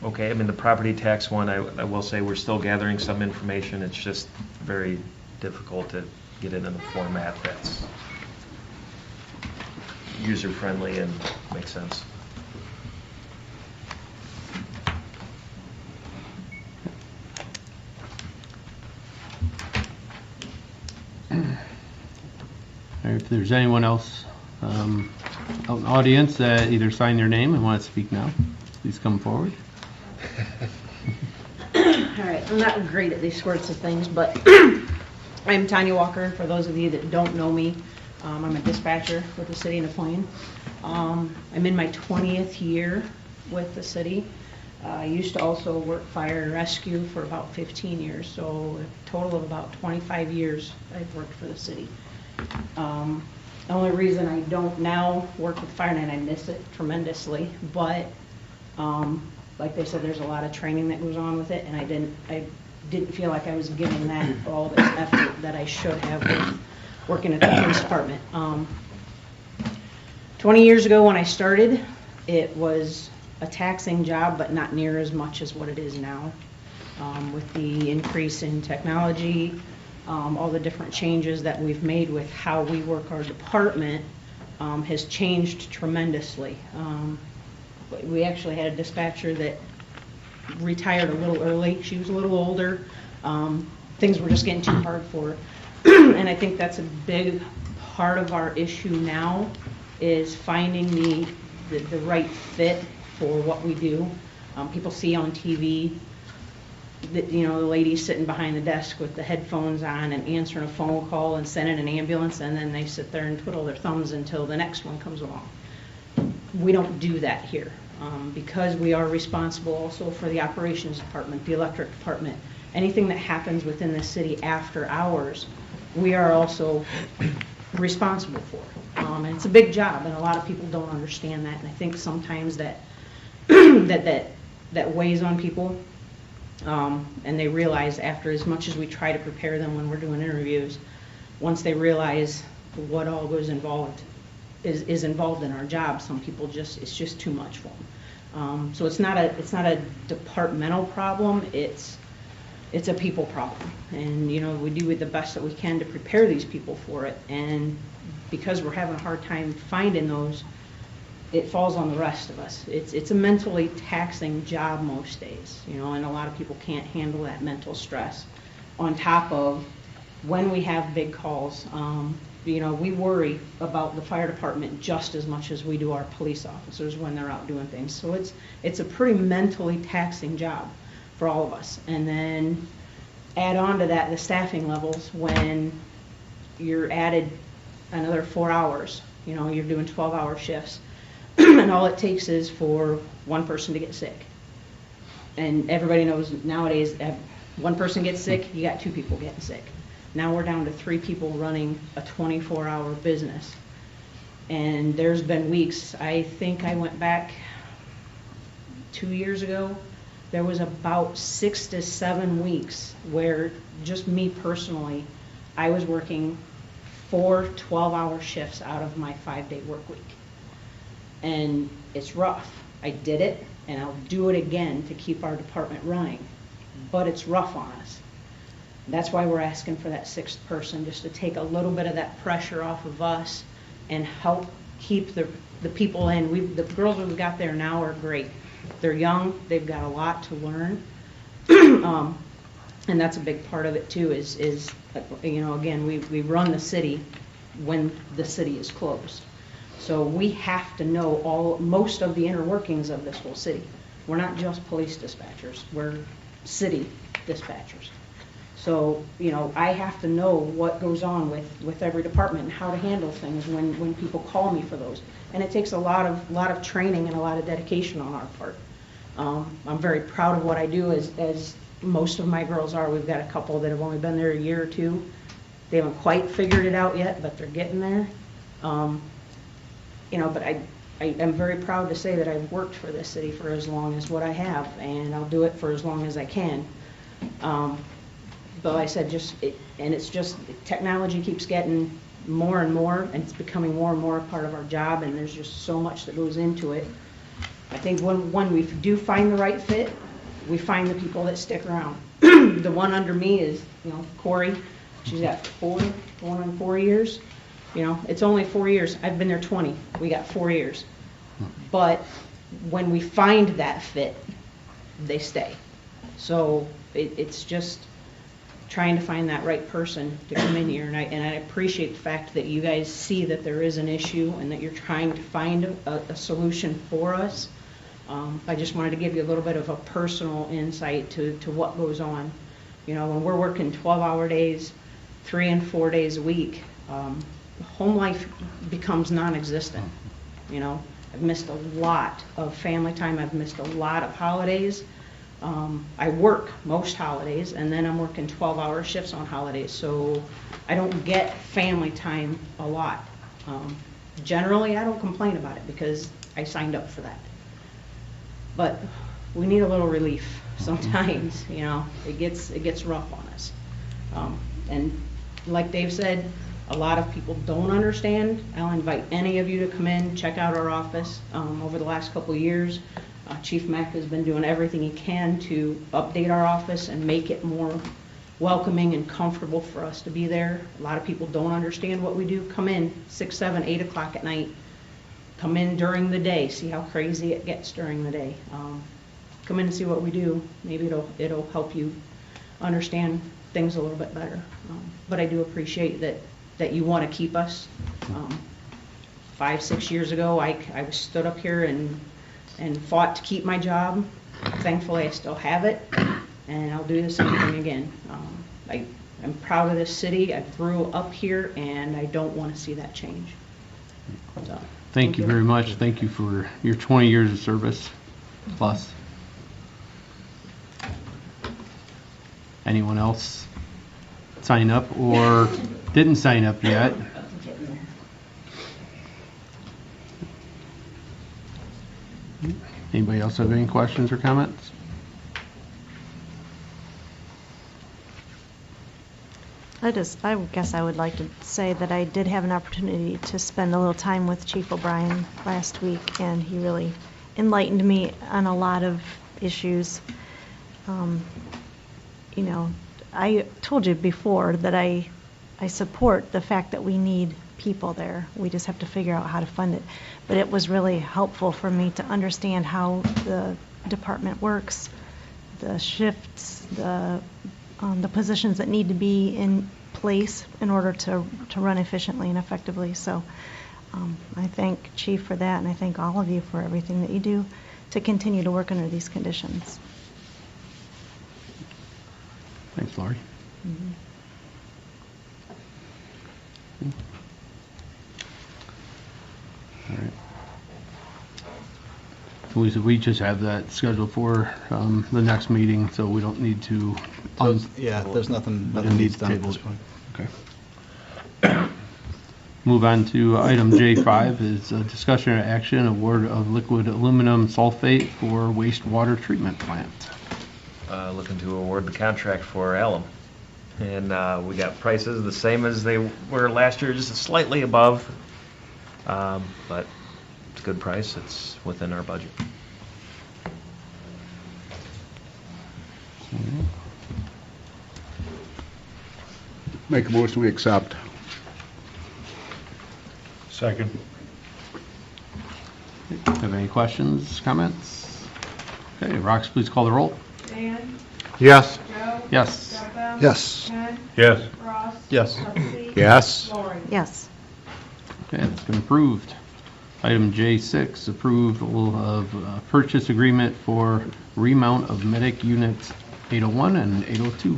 Okay, I mean, the property tax one, I will say we're still gathering some information. It's just very difficult to get it in a format that's user-friendly and makes sense. If there's anyone else out in the audience that either sign their name and want to speak now, please come forward. All right, I'm not great at these sorts of things, but I'm Tanya Walker. For those of you that don't know me, I'm a dispatcher with the city of Napoleon. I'm in my 20th year with the city. I used to also work fire and rescue for about 15 years, so a total of about 25 years I've worked for the city. The only reason I don't now work with fire, and I miss it tremendously, but like they said, there's a lot of training that goes on with it, and I didn't feel like I was giving that all the effort that I should have with working at the police department. 20 years ago when I started, it was a taxing job, but not near as much as what it is now. With the increase in technology, all the different changes that we've made with how we work our department has changed tremendously. We actually had a dispatcher that retired a little early. She was a little older. Things were just getting too hard for her. And I think that's a big part of our issue now, is finding the right fit for what we do. People see on TV that, the lady sitting behind the desk with the headphones on and answering a phone call and sending an ambulance, and then they sit there and twiddle their thumbs until the next one comes along. We don't do that here. because we are responsible also for the operations department, the electric department, anything that happens within the city after hours, we are also responsible for. And it's a big job, and a lot of people don't understand that, and I think sometimes that that weighs on people, and they realize after as much as we try to prepare them when we're doing interviews, once they realize what all goes involved is involved in our job, some people it's just too much for them. So it's not a departmental problem. It's a people problem, and we do the best that we can to prepare these people for it. And because we're having a hard time finding those, it falls on the rest of us. It's a mentally taxing job most days, and a lot of people can't handle that mental stress. On top of when we have big calls, we worry about the fire department just as much as we do our police officers when they're out doing things. So it's a pretty mentally taxing job for all of us. And then add on to that the staffing levels when you're added another 4 hours. You're doing 12-hour shifts, and all it takes is for one person to get sick. And everybody knows nowadays, one person gets sick, you got 2 people getting sick. Now we're down to 3 people running a 24-hour business. And there's been weeks, I think I went back 2 years ago, there was about 6 to 7 weeks where just me personally, I was working 4 12-hour shifts out of my 5-day work week. And it's rough. I did it, and I'll do it again to keep our department running. But it's rough on us. That's why we're asking for that 6th person, just to take a little bit of that pressure off of us and help keep the people in. The girls we've got there now are great. They're young, they've got a lot to learn. And that's a big part of it too, is again, we run the city when the city is closed. So we have to know most of the inner workings of this whole city. We're not just police dispatchers, we're city dispatchers. So, I have to know what goes on with every department and how to handle things when people call me for those. And it takes a lot of training and a lot of dedication on our part. I'm very proud of what I do, as most of my girls are. We've got a couple that have only been there a year or 2. They haven't quite figured it out yet, but they're getting there. But I am very proud to say that I've worked for this city for as long as what I have, and I'll do it for as long as I can. But like I said, it's just technology keeps getting more and more, and it's becoming more and more a part of our job, and there's just so much that goes into it. I think when we do find the right fit, we find the people that stick around. The one under me is, Corey. She's got 4 years. It's only 4 years. I've been there 20. We got 4 years. But when we find that fit, they stay. So it's just trying to find that right person to come in here. And I appreciate the fact that you guys see that there is an issue and that you're trying to find a solution for us. I just wanted to give you a little bit of a personal insight to what goes on. When we're working 12-hour days, 3 and 4 days a week, home life becomes non-existent. I've missed a lot of family time. I've missed a lot of holidays. I work most holidays, and then I'm working 12-hour shifts on holidays, so I don't get family time a lot. Generally, I don't complain about it because I signed up for that. But we need a little relief sometimes. It gets rough on us. And like Dave said, a lot of people don't understand. I'll invite any of you to come in, check out our office. Over the last couple of years, Chief Mack has been doing everything he can to update our office and make it more welcoming and comfortable for us to be there. A lot of people don't understand what we do. Come in 6, 7, 8 o'clock at night. Come in during the day, see how crazy it gets during the day. Come in and see what we do. Maybe it'll help you understand things a little bit better. But I do appreciate that you want to keep us. 5, 6 years ago, I stood up here and fought to keep my job. Thankfully, I still have it, and I'll do the same thing again. I'm proud of this city. I grew up here, and I don't want to see that change. So. Thank you very much. Thank you for your 20 years of service plus. Anyone else sign up or didn't sign up yet? Anybody else have any questions or comments? I guess I would like to say that I did have an opportunity to spend a little time with Chief O'Brien last week, and he really enlightened me on a lot of issues. You know, I told you before that I support the fact that we need people there. We just have to figure out how to fund it. But it was really helpful for me to understand how the department works, the shifts, the positions that need to be in place in order to run efficiently and effectively. So I thank Chief for that, and I thank all of you for everything that you do to continue to work under these conditions. Thanks, Laurie. All right. We just have that scheduled for the next meeting, so we don't need to. Yeah, there's nothing needs done at this point. Okay. Move on to item J5 is a discussion or action award of liquid aluminum sulfate for wastewater treatment plant. Looking to award the contract for alum. And we got prices the same as they were last year, just slightly above. But it's a good price. It's within our budget. Make a motion, we accept. Second. Have any questions, comments? Okay, Rox, please call the roll. Dan? Yes. Joe? Yes. Jessica? Yes. Ken? Yes. Ross? Yes. Trustee? Yes. Lori? Yes. Okay, it's been approved. Item J6, approval of purchase agreement for remount of medic units 801 and 802.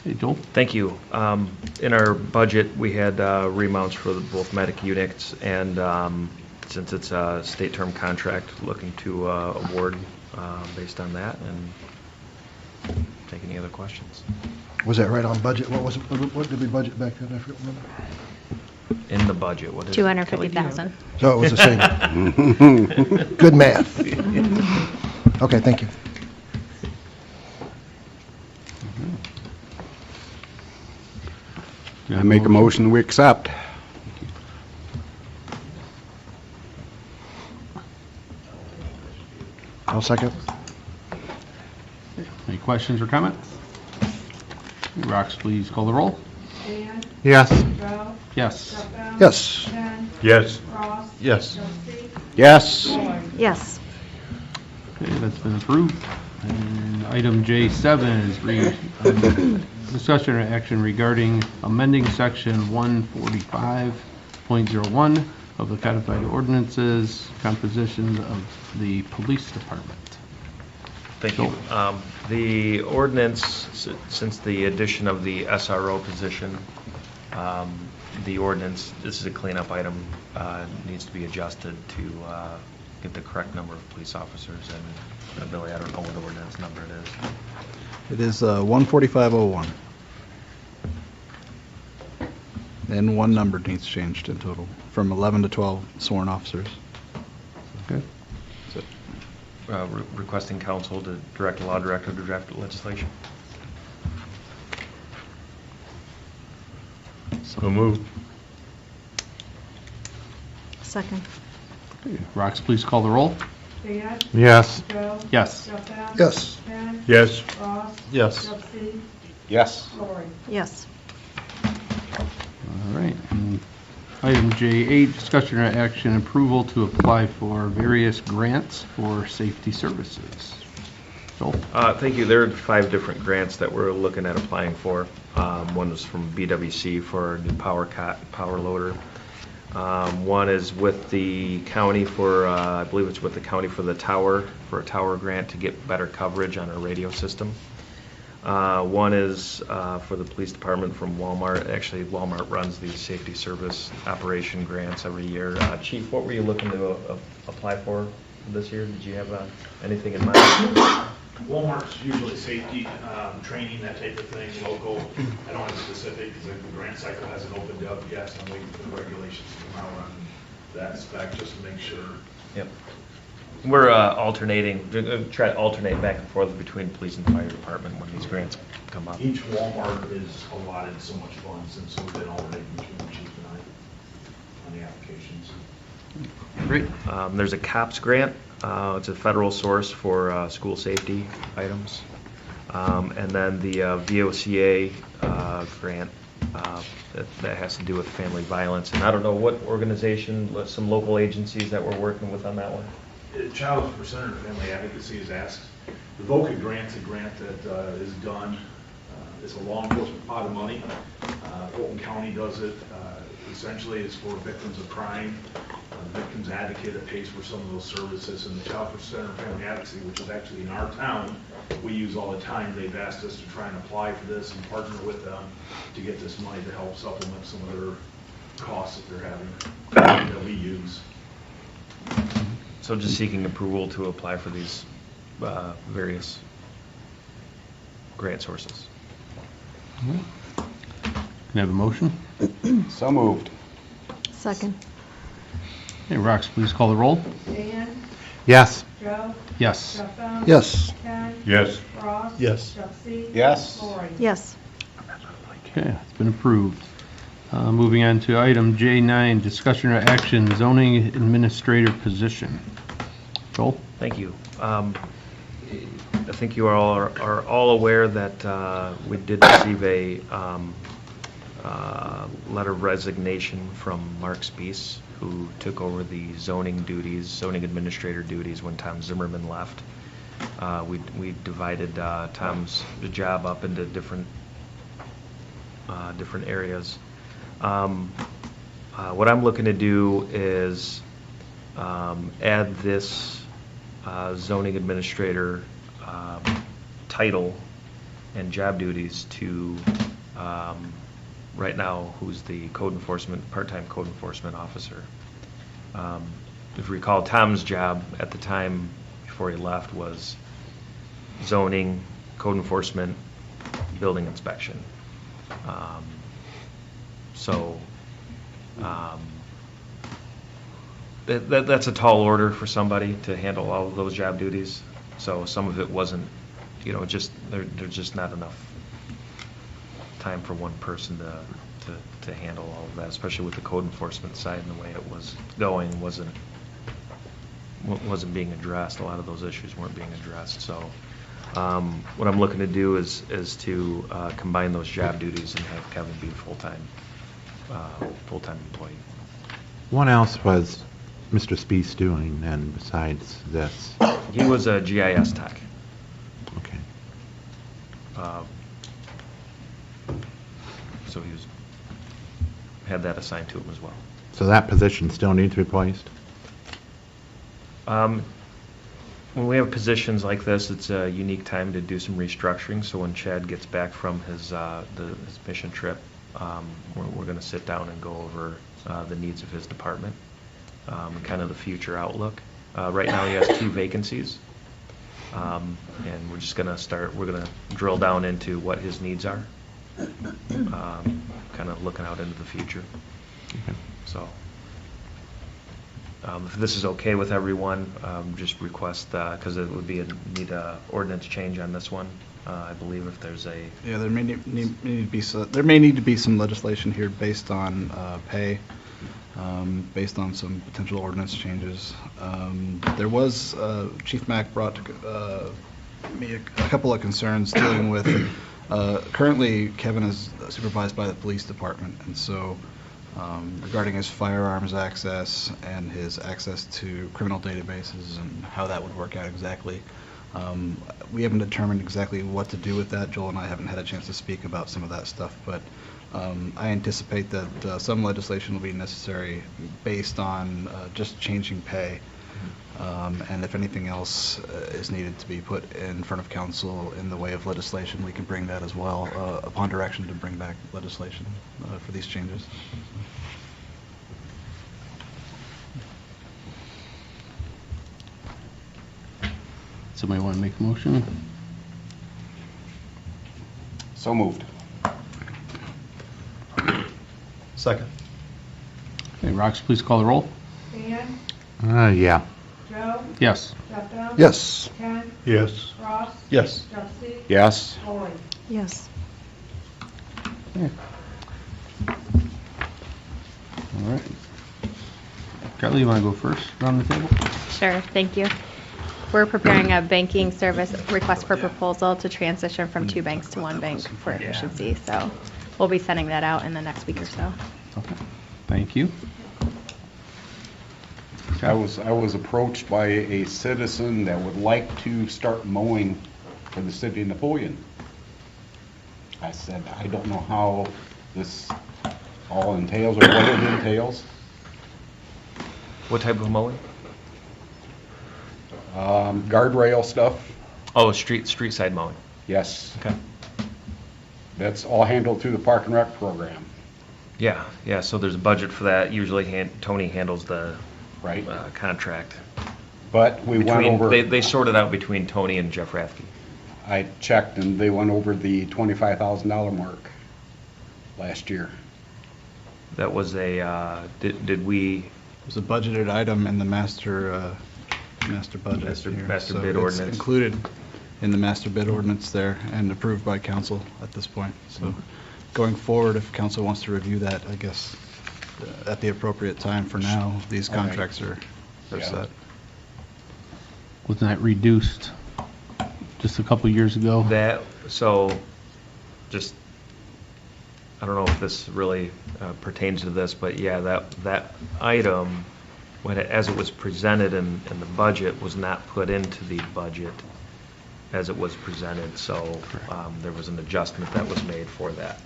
Hey, Joel. Thank you. In our budget, we had remounts for both medic units, and since it's a state term contract, looking to award based on that, and take any other questions. Was that right on budget? What was it? What did we budget back then? I forget. Remember. In the budget, what is it? $250,000. So it was the same. Good math. Okay, thank you. I make a motion, we accept. I'll second. Any questions or comments? Rox, please call the roll. Dan? Yes. Joe? Yes. Jessica? Yes. Ken? Yes. Ross? Yes. Trustee? Yes. Lori? Yes. Okay, that's been approved. And item J7 is discussion or action regarding amending section 145.01 of the codified ordinances, composition of the police department. Thank you. The ordinance, since the addition of the SRO position, the ordinance, this is a cleanup item, needs to be adjusted to get the correct number of police officers. And Billy, I don't know what ordinance number it is. It is 14501. And one number needs changed in total, from 11 to 12 sworn officers. Okay. Requesting council to direct the law director to draft legislation. So moved. Second. Okay, Rox, please call the roll. Dan? Yes. Joe? Yes. Jessica? Yes. Ken? Yes. Ross? Yes. Trustee? Yes. Lori? Yes. All right. And item J8, discussion or action approval to apply for various grants for safety services. Joel? Thank you. There are 5 different grants that we're looking at applying for. One was from BWC for a new power loader. One is with the county for, I believe it's with the county for the tower, for a tower grant to get better coverage on our radio system. One is for the police department from Walmart. Actually, Walmart runs these safety service operation grants every year. Chief, what were you looking to apply for this year? Did you have anything in mind? Walmart's usually safety, training, that type of thing, local. I don't have specific because the grant cycle hasn't opened up yet, so I'm waiting for the regulations to come out on that spec just to make sure. Yep. We're alternating, try to alternate back and forth between police and fire department when these grants come up. Each Walmart is allotted so much funds, and so we've been alternating between the chief and I on the applications. Great. There's a COPS grant. It's a federal source for school safety items. And then the VOCA grant that has to do with family violence. And I don't know what organization, some local agencies that we're working with on that one. Child Center Family Advocacy is asked. The VOCA grant's a grant that is done. It's a law enforcement pot of money. Fulton County does it. Essentially, it's for victims of crime. The victim's advocate that pays for some of those services. And the Child Center Family Advocacy, which is actually in our town, we use all the time. They've asked us to try and apply for this and partner with them to get this money to help supplement some of their costs that they're having that we use. So just seeking approval to apply for these various grant sources. Can I have a motion? So moved. Second. Hey, Rox, please call the roll. Dan? Yes. Joe? Yes. Jeff Bell? Yes. Ken? Yes. Ross? Yes. Jeff C? Yes. Lori? Yes. Okay, it's been approved. Moving on to item J9, discussion or action, zoning administrator position. Joel? Thank you. I think you all are all aware that we did receive a letter of resignation from Mark Spees, who took over the zoning administrator duties when Tom Zimmerman left. We divided Tom's job up into different areas. What I'm looking to do is add this zoning administrator title and job duties to right now who's the part-time code enforcement officer. If you recall, Tom's job at the time before he left was zoning, code enforcement, building inspection. That's a tall order for somebody to handle all of those job duties. So some of it wasn't, there's just not enough time for one person to handle all of that, especially with the code enforcement side and the way it was going wasn't being addressed. A lot of those issues weren't being addressed. So what I'm looking to do is to combine those job duties and have Kevin be a full-time employee. What else was Mr. Spees doing then besides this? He was a GIS tech. Okay. So he had that assigned to him as well. So that position still needs replaced? When we have positions like this, it's a unique time to do some restructuring. So when Chad gets back from his mission trip, we're going to sit down and go over the needs of his department, and kind of the future outlook. Right now, he has 2 vacancies, and we're just going to we're going to drill down into what his needs are, kind of looking out into the future. Okay. So. If this is okay with everyone, just request, because it would need a ordinance change on this one. I believe if there's a... Yeah, there may need to be some legislation here based on pay, based on some potential ordinance changes. There was, Chief Mack brought me a couple of concerns dealing with, currently Kevin is supervised by the police department, and so regarding his firearms access and his access to criminal databases and how that would work out exactly. We haven't determined exactly what to do with that. Joel and I haven't had a chance to speak about some of that stuff, but I anticipate that some legislation will be necessary based on just changing pay. And if anything else is needed to be put in front of council in the way of legislation, we can bring that as well upon direction to bring back legislation for these changes. Somebody want to make a motion? So moved. Second. Okay, Rox, please call the roll. Dan? Yeah. Joe? Yes. Jeff? Yes. Ken? Yes. Ross? Yes. Trustee? Yes. Lori? Yes. Okay. All right. Kelly, you want to go first around the table? Sure, thank you. We're preparing a banking service request for proposal to transition from 2 banks to 1 bank for efficiency. So we'll be sending that out in the next week or so. Okay. Thank you. I was approached by a citizen that would like to start mowing for the city of Napoleon. I said, I don't know how this all entails or what it entails. What type of mowing? Guardrail stuff, Oh, street side mowing. yes. Okay. That's all handled through the Park and Rec program, Yeah, so there's a budget for that. Usually Tony handles the right? contract. But we went over, They sort it out between Tony and Jeff Rathke. I checked and they went over the $25,000 mark last year. That was a, did we, It was a budgeted item in the master budget. Master here. bid So it's ordinance. included in the master bid ordinance there and approved by council at this point. So going forward, if council wants to review that, I guess, at the appropriate time for now, these All right. contracts are Yeah. set. Wasn't that reduced just a couple years ago? just, I don't know if this really pertains to this, but yeah, that item, as it was presented in the budget, was not put into the budget as it was presented, so there was an adjustment that was made for that.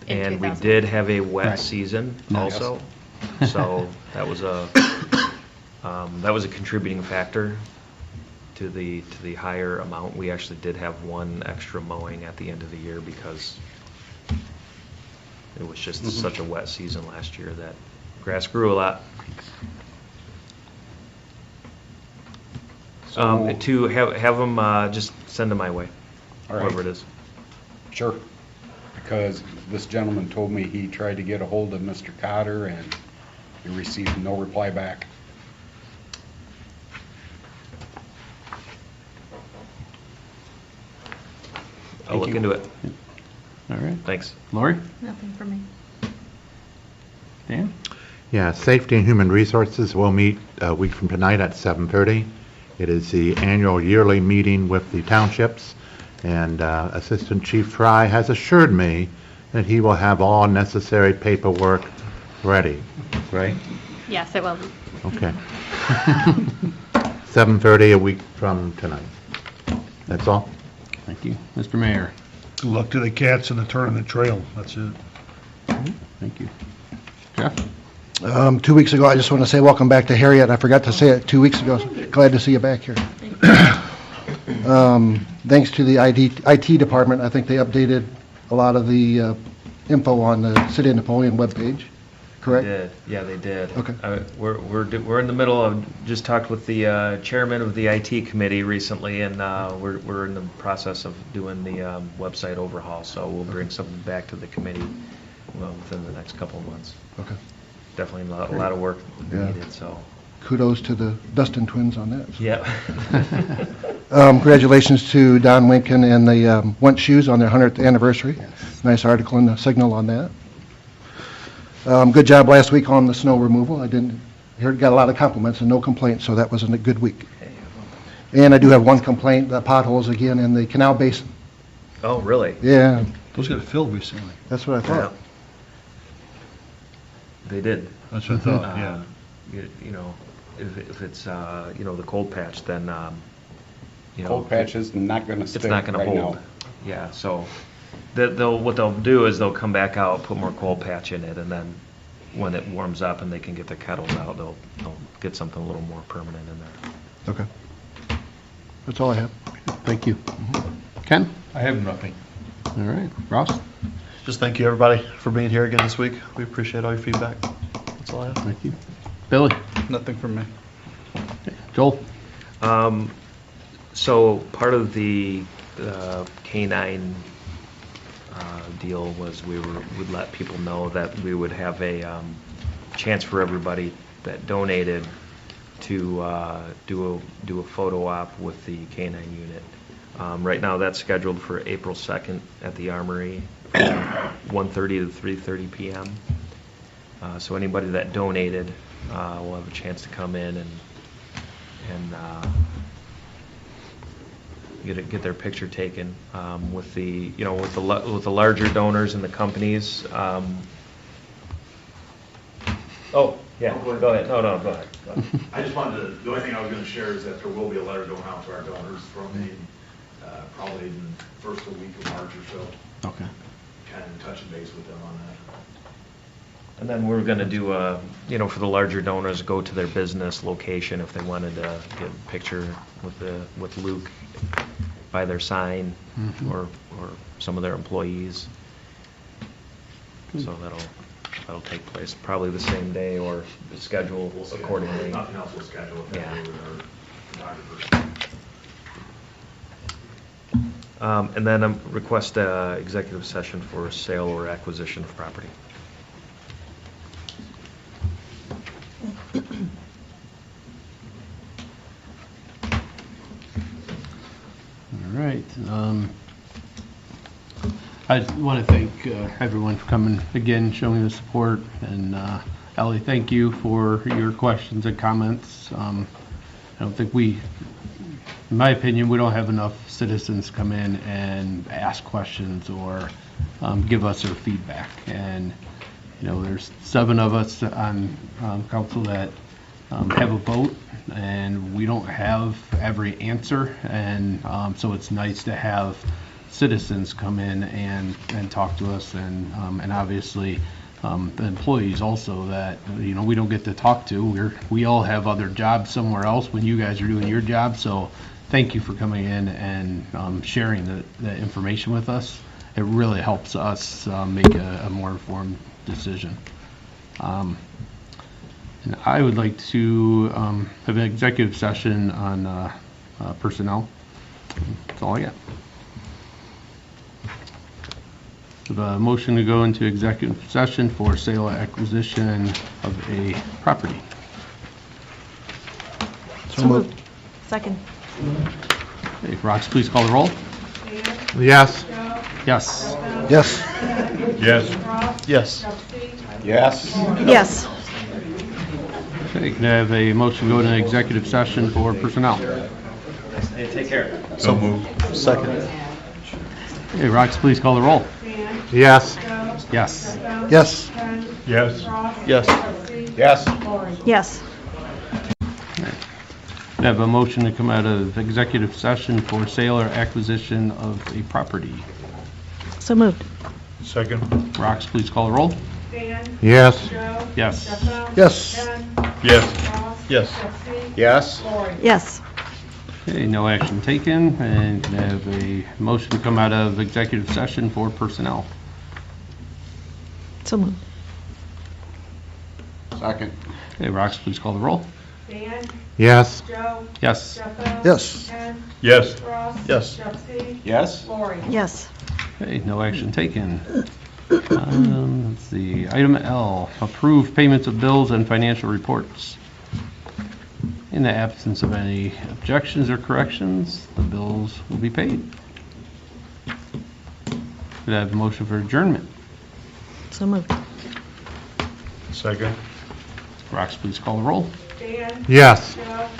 In And we 2000. did have a wet Right. season Nice. also, so that was a contributing factor to the higher amount. We actually did have one extra mowing at the end of the year because it was just such a wet season last year that grass grew a lot. To have them, just send them my way, All right. whoever it is. Sure. Because this gentleman told me he tried to get a hold of Mr. Cotter and he received no reply back. I'll look into it. All right. Thanks. Lori? Nothing for me. Dan? Yeah, Safety and Human Resources will meet a week from tonight at 7:30. It is the annual yearly meeting with the townships, and Assistant Chief Fry has assured me that he will have all necessary paperwork ready, right? Yes, it will. Okay. 7:30 a week from tonight. That's all? Thank you. Mr. Mayor? Good luck to the cats in the tournament trail. That's it. Thank you. Jeff? 2 weeks ago, I just want to say welcome back to Harriet. I forgot to say it 2 weeks ago. Glad to see you back here. Thanks to the IT department, I think they updated a lot of the info on the City of Napoleon webpage, correct? They did. Yeah, they did. Okay. We're in the middle of, just talked with the chairman of the IT committee recently, and we're in the process of doing the website overhaul, so we'll bring something back to the committee within the next couple of months. Okay. Definitely a lot of work Yeah. needed, so. Kudos to the Dustin twins on that. Yeah. Congratulations to Don Winkin and the Went Shoes on their 100th anniversary. Nice article in the Signal on that. Good job last week on the snow removal. I got a lot of compliments and no complaints, so that was a good week. And I do have one complaint, the potholes again in the canal basin. Oh, really? Yeah, Those got filled recently. that's what I thought. They did. That's what I thought, yeah. You know, if it's, the cold patch, then, Cold patch is not going to stick it's not gonna right hold. now. Yeah, so what they'll do is they'll come back out, put more cold patch in it, and then when it warms up and they can get their kettles out, they'll get something a little more permanent in there. Okay. That's all I have. Thank you. Ken? I have nothing. All right. Ross? Just thank you, everybody, for being here again this week. We appreciate all your feedback. That's all I have. Thank you. Billy? Nothing from me. Joel? So part of the K-9 deal was we'd let people know that we would have a chance for everybody that donated to do a photo op with the K-9 unit. Right now that's scheduled for April 2nd at the Armory from 1:30 to 3:30 p.m. So anybody that donated will have a chance to come in and get their picture taken with the with the larger donors and the companies. Oh yeah, go ahead. No, go ahead. I just wanted to, the only thing I was gonna share is that there will be a letter going out to our donors from probably in the first week of March or so. Okay. Kind of touching base with them on that. And then we're going to do for the larger donors, go to their business location if they wanted to get a picture with Luke by their sign or some of their employees. So that'll take place probably the same day or schedule accordingly. Nothing else will schedule with Yeah. with our photographers. And then request executive session for sale or acquisition of property. All right. I want to thank everyone for coming again, showing the support. And Ellie, thank you for your questions and comments. I don't think in my opinion, we don't have enough citizens come in and ask questions or give us their feedback. And, there's 7 of us on council that have a vote, and we don't have every answer. And so it's nice to have citizens come in and talk to us, and obviously the employees also that we don't get to talk to. We all have other jobs somewhere else when you guys are doing your job. So thank you for coming in and sharing the information with us. It really helps us make a more informed decision. And I would like to have an executive session on personnel. That's all I got. We have a motion to go into executive session for sale or acquisition of a property. So moved. Second. Okay, Rox, please call the roll. Yes. Yes. Yes. Yes. Yes. Yes. Yes. Okay, can I have a motion to go into executive session for personnel? Hey, take care. So moved. Second. Okay, Rox, please call the roll. Yes. Yes. Yes. Yes. Yes. Yes. Yes. Can I have a motion to come out of executive session for sale or acquisition of a property? So moved. Second. Rox, please call the roll. Yes. Yes. Yes. Yes. Yes. Yes. Yes. Okay, no action taken, and can I have a motion to come out of executive session for personnel? So moved. Second. Okay, Rox, please call the roll. Yes. Yes. Yes. Yes. Yes. Yes. Yes. Okay, no action taken. Let's see, item L, approve payments of bills and financial reports. In the absence of any objections or corrections, the bills will be paid. Could I have a motion for adjournment? So moved. Second. Rox, please call the roll. Yes.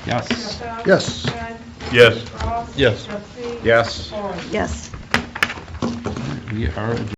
Yes. Yes. Yes. Yes. Yes. Yes. We are adjourned.